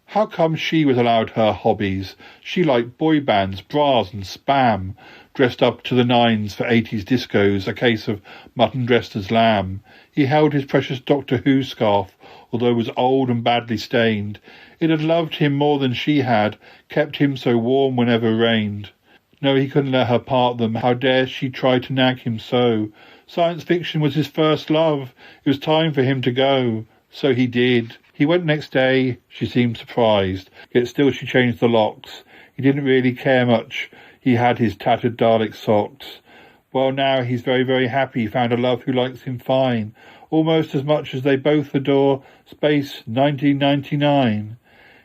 How come she was allowed her hobbies? She liked boy bands, bras and spam, dressed up to the nines for 80s discos, a case of mutton dressed as lamb. He held his precious Doctor Who scarf, although it was old and badly stained. It had loved him more than she had, kept him so warm whenever rained. No, he couldn't let her part them. How dare she try to nag him so? Science fiction was his first love. It was time for him to go. So he did. He went next day. She seemed surprised, yet still she changed the locks. He didn't really care much. He had his tattered Dalek socks. Well, now he's very, very happy. Found a love who likes him fine, almost as much as they both adore Space 1999.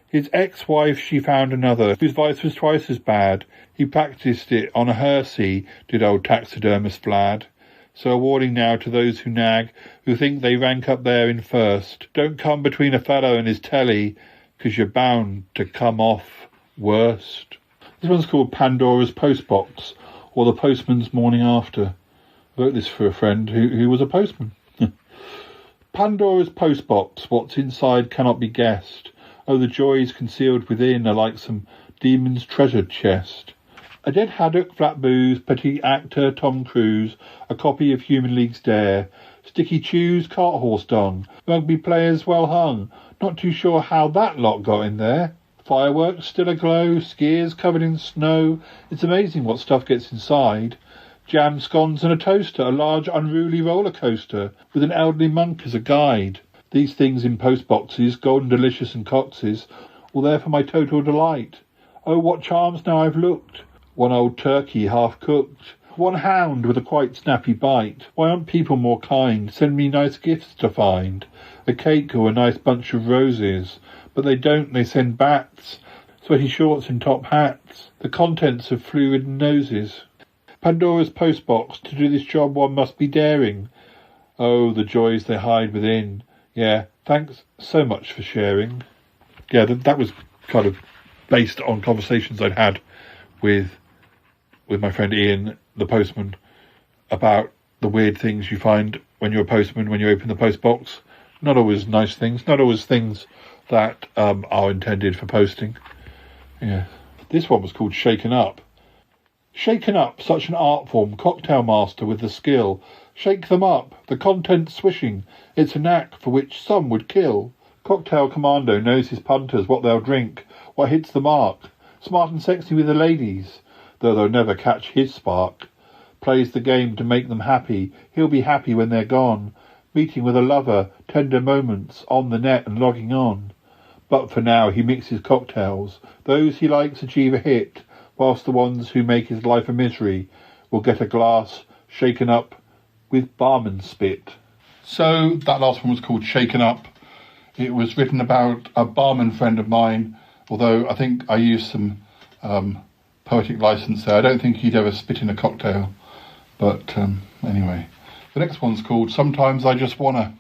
His ex-wife, she found another, whose vice was twice as bad. He practised it on a hersey, did old taxidermist Vlad. So a warning now to those who nag, who think they rank up there in first. Don't come between a fellow and his telly, 'cause you're bound to come off worst. This one's called Pandora's Postbox, or The Postman's Morning After. wrote this for a friend who was a postman. Pandora's postbox, what's inside cannot be guessed. Oh, the joys concealed within are like some demon's treasure chest. A dead haddock, flat booze, petite actor, Tom Cruise, a copy of Human League's Dare, sticky chews, cart horse dung, rugby players well hung, not too sure how that lot got in there. Fireworks still aglow, skiers covered in snow, it's amazing what stuff gets inside. Jam scones and a toaster, a large unruly roller coaster, with an elderly monk as a guide. These things in post boxes, golden delicious and coxes, all there for my total delight. Oh, what charms now I've looked! One old turkey half cooked, one hound with a quite snappy bite. Why aren't people more kind? Send me nice gifts to find, a cake or a nice bunch of roses. But they don't, they send bats, sweaty shorts and top hats, the contents of flu-ridden noses. Pandora's postbox, to do this job one must be daring. Oh, the joys they hide within. Yeah, thanks so much for sharing. Yeah, that was kind of based on conversations I'd had with my friend Ian, the postman, about the weird things you find when you're a postman, when you open the postbox. Not always nice things, not always things that are intended for posting. Yeah. This one was called Shaken Up. Shaken up, such an art form, cocktail master with the skill. Shake them up, the contents swishing. It's a knack for which some would kill. Cocktail commando knows his punters, what they'll drink, what hits the mark. Smart and sexy with the ladies, though they'll never catch his spark. Plays the game to make them happy, he'll be happy when they're gone. Meeting with a lover, tender moments, on the net and logging on. But for now he mixes cocktails. Those he likes achieve a hit, whilst the ones who make his life a misery will get a glass shaken up with barman spit. So that last one was called Shaken Up. It was written about a barman friend of mine, although I think I used some poetic license there. I don't think he'd ever spit in a cocktail. But anyway, the next one's called Sometimes I Just Wanna.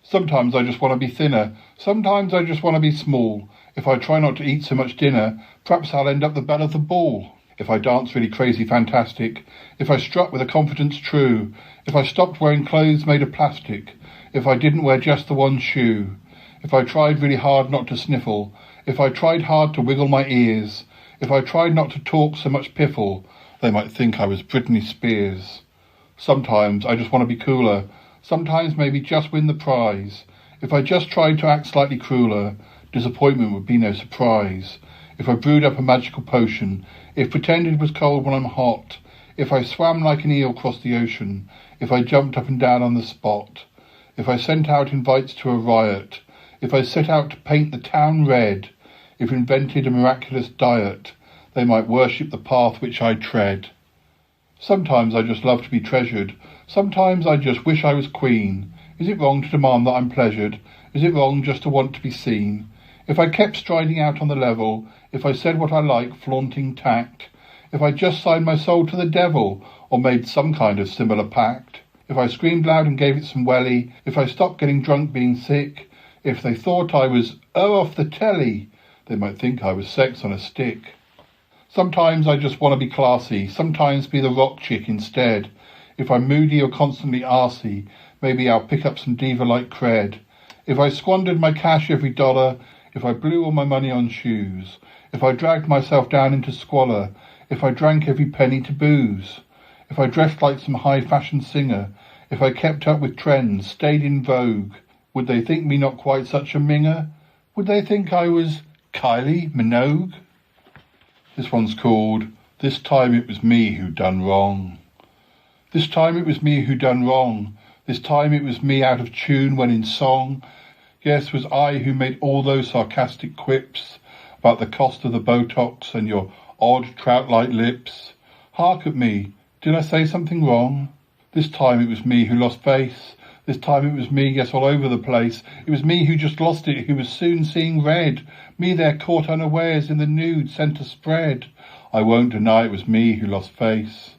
Sometimes I just want to be thinner. Sometimes I just want to be small. If I try not to eat so much dinner, perhaps I'll end up the belle of the ball. If I dance really crazy fantastic. If I strut with a confidence true. If I stopped wearing clothes made of plastic. If I didn't wear just the one shoe. If I tried really hard not to sniffle. If I tried hard to wiggle my ears. If I tried not to talk so much piffle, they might think I was Britney Spears. Sometimes I just want to be cooler. Sometimes maybe just win the prize. If I just tried to act slightly crueler, disappointment would be no surprise. If I brewed up a magical potion, if pretended it was cold when I'm hot, if I swam like an eel across the ocean, if I jumped up and down on the spot, if I sent out invites to a riot, if I set out to paint the town red, if invented a miraculous diet, they might worship the path which I tread. Sometimes I just love to be treasured. Sometimes I just wish I was queen. Is it wrong to demand that I'm pleasured? Is it wrong just to want to be seen? If I kept striding out on the level, if I said what I like, flaunting tact, if I just signed my soul to the devil, or made some kind of similar pact, if I screamed loud and gave it some welly, if I stopped getting drunk being sick, if they thought I was off the telly, they might think I was sex on a stick. Sometimes I just want to be classy, sometimes be the rock chick instead. If I'm moody or constantly arsey, maybe I'll pick up some diva-like cred. If I squandered my cash every dollar, if I blew all my money on shoes, if I dragged myself down into squalor, if I drank every penny to booze, if I dressed like some high-fashion singer, if I kept up with trends, stayed in vogue, would they think me not quite such a minger? Would they think I was Kylie Minogue? This one's called This Time It Was Me Who Done Wrong. This time it was me who done wrong. This time it was me out of tune when in song. Yes, was I who made all those sarcastic quips about the cost of the Botox and your odd trout-like lips. Hark at me, did I say something wrong? This time it was me who lost face. This time it was me, yes, all over the place. It was me who just lost it, who was soon seeing red. Me there caught unawares in the nude centre spread. I won't deny it was me who lost face.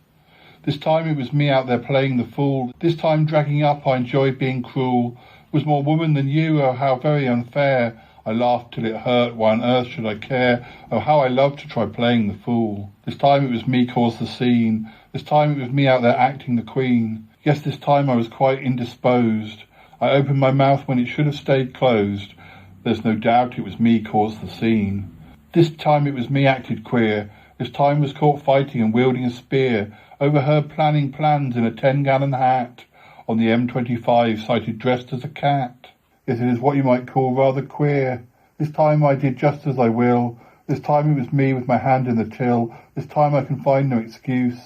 This time it was me out there playing the fool. This time dragging up I enjoyed being cruel. Was more woman than you, oh how very unfair. I laughed till it hurt, why on earth should I care? Oh how I loved to try playing the fool. This time it was me caused the scene. This time it was me out there acting the queen. Yes, this time I was quite indisposed. I opened my mouth when it should have stayed closed. There's no doubt it was me caused the scene. This time it was me acted queer. This time was caught fighting and wielding a spear. Overheard planning plans in a 10-gallon hat. On the M25 sighted dressed as a cat. Yes, it is what you might call rather queer. This time I did just as I will. This time it was me with my hand in the till. This time I can find no excuse.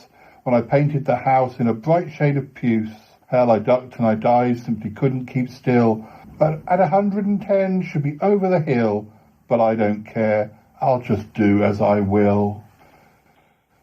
When I painted the house in a bright shade of puce. Hell, I ducked and I dived, simply couldn't keep still. But at 110 should be over the hill. But I don't care. I'll just do as I will.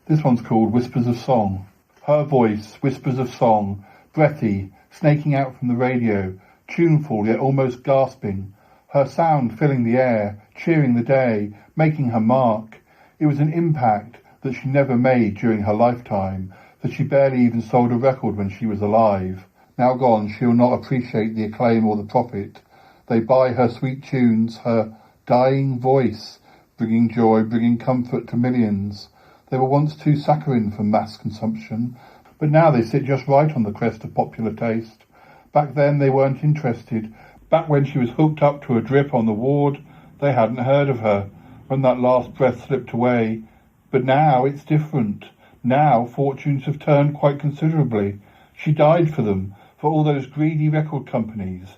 This one's called Whispers of Song. Her voice, whispers of song, breathy, snaking out from the radio, tuneful yet almost gasping. Her sound filling the air, cheering the day, making her mark. It was an impact that she never made during her lifetime, that she barely even sold a record when she was alive. Now gone, she'll not appreciate the acclaim or the profit. They buy her sweet tunes, her dying voice, bringing joy, bringing comfort to millions. They were once too saccharine for mass consumption, but now they sit just right on the crest of popular taste. Back then they weren't interested. Back when she was hooked up to a drip on the ward, they hadn't heard of her, when that last breath slipped away. But now it's different. Now fortunes have turned quite considerably. She died for them, for all those greedy record companies.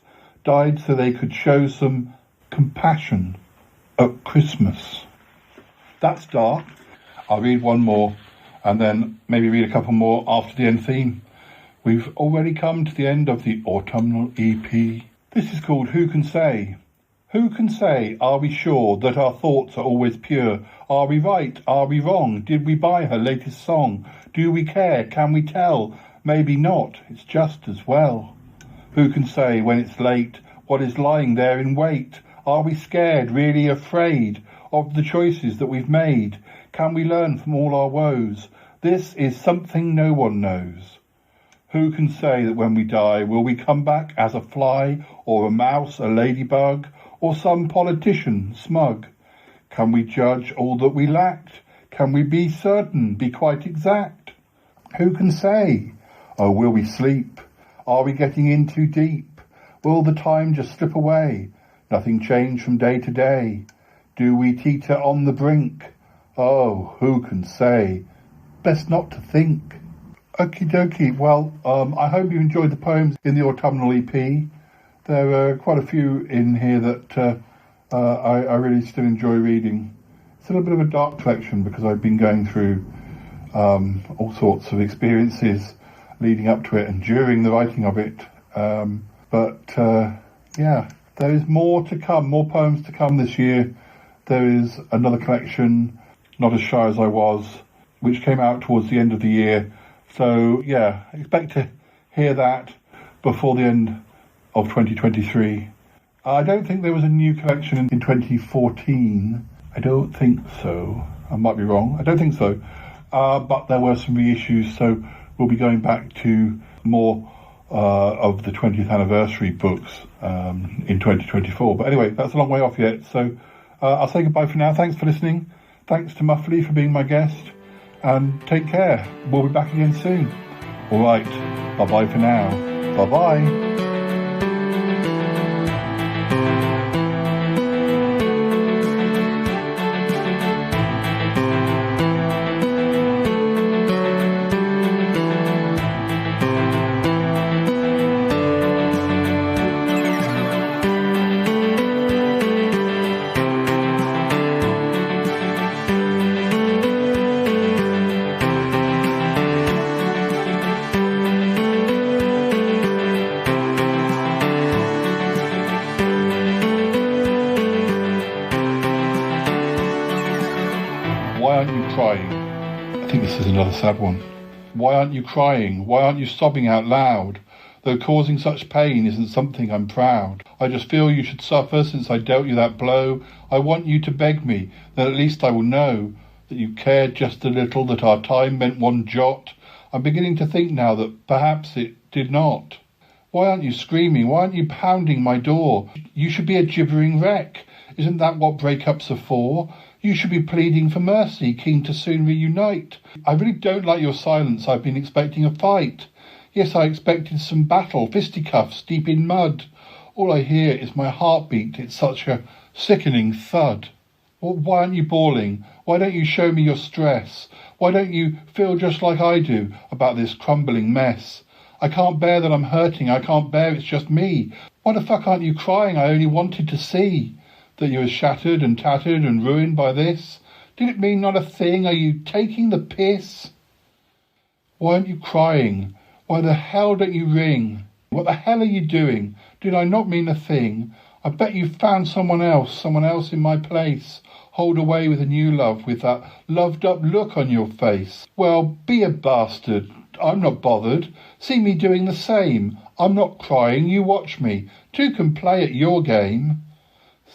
Died so they could show some compassion at Christmas. That's dark. I'll read one more, and then maybe read a couple more after the end theme. We've already come to the end of the Autumnal EP. This is called Who Can Say? Who can say, are we sure that our thoughts are always pure? Are we right? Are we wrong? Did we buy her latest song? Do we care? Can we tell? Maybe not. It's just as well. Who can say when it's late what is lying there in wait? Are we scared, really afraid of the choices that we've made? Can we learn from all our woes? This is something no one knows. Who can say that when we die, will we come back as a fly or a mouse, a ladybug, or some politician smug? Can we judge all that we lacked? Can we be certain, be quite exact? Who can say? Oh, will we sleep? Are we getting in too deep? Will the time just slip away? Nothing change from day to day? Do we teeter on the brink? Oh, who can say? Best not to think. Okie dokie. Well, I hope you enjoyed the poems in the Autumnal EP. There are quite a few in here that I really still enjoy reading. It's a little bit of a dark collection because I've been going through all sorts of experiences leading up to it and during the writing of it. Yeah, there is more to come, more poems to come this year. There is another collection, Not As Shy As I Was, which came out towards the end of the year. So, yeah, expect to hear that before the end of 2023. I don't think there was a new collection in 2014. I don't think so. I might be wrong. I don't think so. But there were some reissues, so we'll be going back to more of the 20th anniversary books in 2024. But anyway, that's a long way off yet. So I'll say goodbye for now. Thanks for listening. Thanks to Muffley for being my guest. And take care. We'll be back again soon. All right. Bye-bye for now. Bye-bye. Another sad one. Why aren't you crying? Why aren't you sobbing out loud? Though causing such pain isn't something I'm proud. I just feel you should suffer since I dealt you that blow. I want you to beg me, then at least I will know that you cared just a little, that our time meant one jot. I'm beginning to think now that perhaps it did not. Why aren't you screaming? Why aren't you pounding my door? You should be a gibbering wreck. Isn't that what breakups are for? You should be pleading for mercy, keen to soon reunite. I really don't like your silence. I've been expecting a fight. Yes, I expected some battle, fisticuffs deep in mud. All I hear is my heartbeat. It's such a sickening thud. Well, why aren't you bawling? Why don't you show me your stress? Why don't you feel just like I do about this crumbling mess? I can't bear that I'm hurting. I can't bear it's just me. Why the fuck aren't you crying? I only wanted to see that you were shattered and tattered and ruined by this. Did it mean not a thing? Are you taking the piss? Why aren't you crying? Why the hell don't you ring? What the hell are you doing? Did I not mean a thing? I bet you found someone else in my place. Hold away with a new love with that loved up look on your face. Well, be a bastard. I'm not bothered. See me doing the same. I'm not crying. You watch me. Two can play at your game.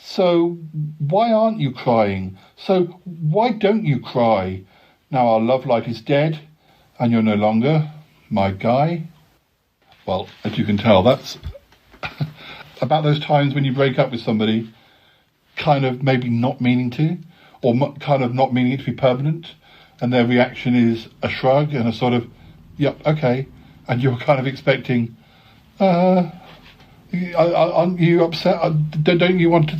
So why aren't you crying? So why don't you cry? Now our love light is dead and you're no longer my guy. Well, as you can tell, that's about those times when you break up with somebody, kind of maybe not meaning to, or kind of not meaning it to be permanent, and their reaction is a shrug and a sort of, yep, okay, and you're kind of expecting, aren't you upset? Don't you want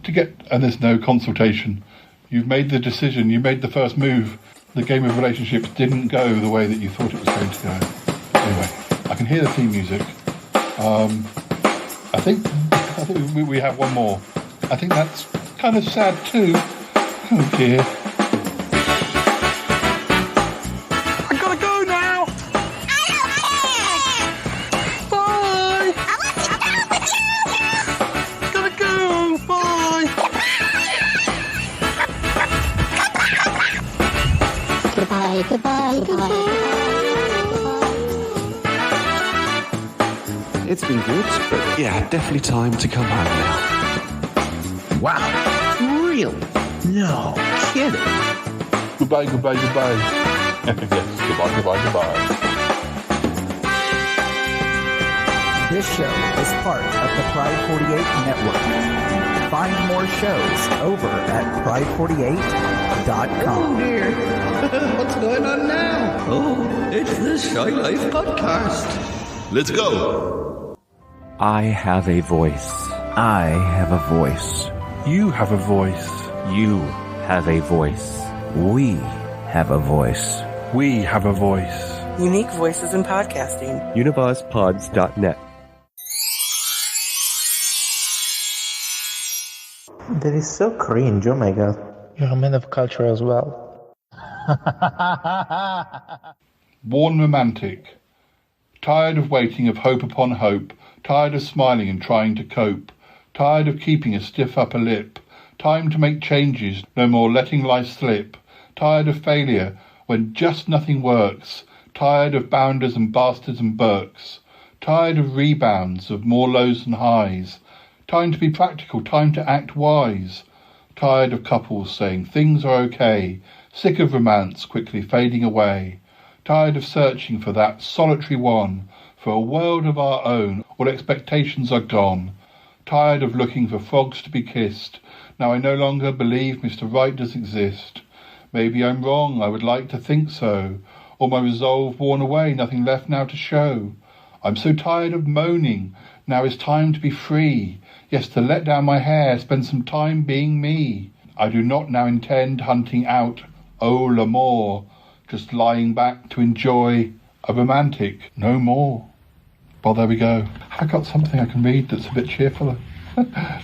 to get... And there's no consultation. You've made the decision, you made the first move. The game of relationships didn't go the way that you thought it was going to go. But anyway, I can hear the theme music. I think we have one more. I think that's kind of sad too. Oh dear. I gotta go now. Bye. Gotta go. Bye. Goodbye. It's been good, but yeah, definitely time to come home now. Wow. Really? No kidding. Goodbye. Yes, goodbye. This show is part of the Pride 48 network. Find more shows over at pride48.com. Oh dear. What's going on now? Oh, it's the Shy Life Podcast. Let's go. I have a voice. I have a voice. You have a voice. You have a voice. We have a voice. We have a voice. Unique voices in podcasting. UnivazPods.net. That is so cringe, oh my god. You're a man of culture as well. Worn romantic. Tired of waiting of hope upon hope. Tired of smiling and trying to cope. Tired of keeping a stiff upper lip. Time to make changes, no more letting life slip. Tired of failure when just nothing works. Tired of bounders and bastards and Burks. Tired of rebounds, of more lows than highs. Time to be practical, time to act wise. Tired of couples saying things are okay. Sick of romance quickly fading away. Tired of searching for that solitary one, for a world of our own, all expectations are gone. Tired of looking for frogs to be kissed. Now I no longer believe Mr. Right does exist. Maybe I'm wrong, I would like to think so. All my resolve worn away, nothing left now to show. I'm so tired of moaning, now is time to be free. Yes, to let down my hair, spend some time being me. I do not now intend hunting out, oh l'amour, just lying back to enjoy a romantic, no more. Well, there we go. Have I got something I can read that's a bit cheerfuler?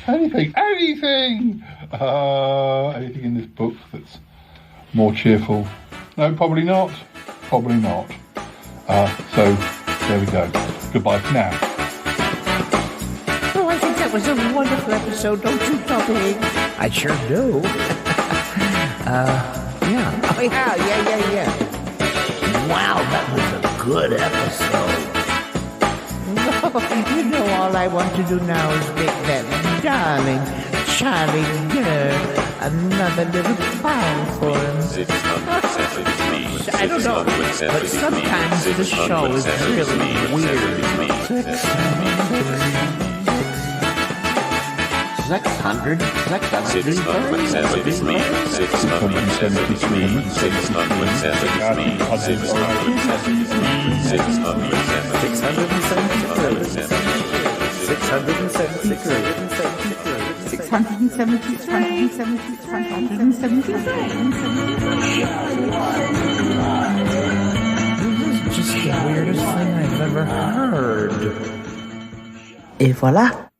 Anything in this book that's more cheerful? No, probably not. So, there we go. Goodbye for now. Oh, I think that was a wonderful episode, don't you, Toby? I sure do. Yeah. Oh, yeah. Wow, that was a good episode. You know all I want to do now is make that darling Charlie girl another little file for him. I don't know, but sometimes the show is really weird. Just the weirdest thing I've ever heard. Et voilà.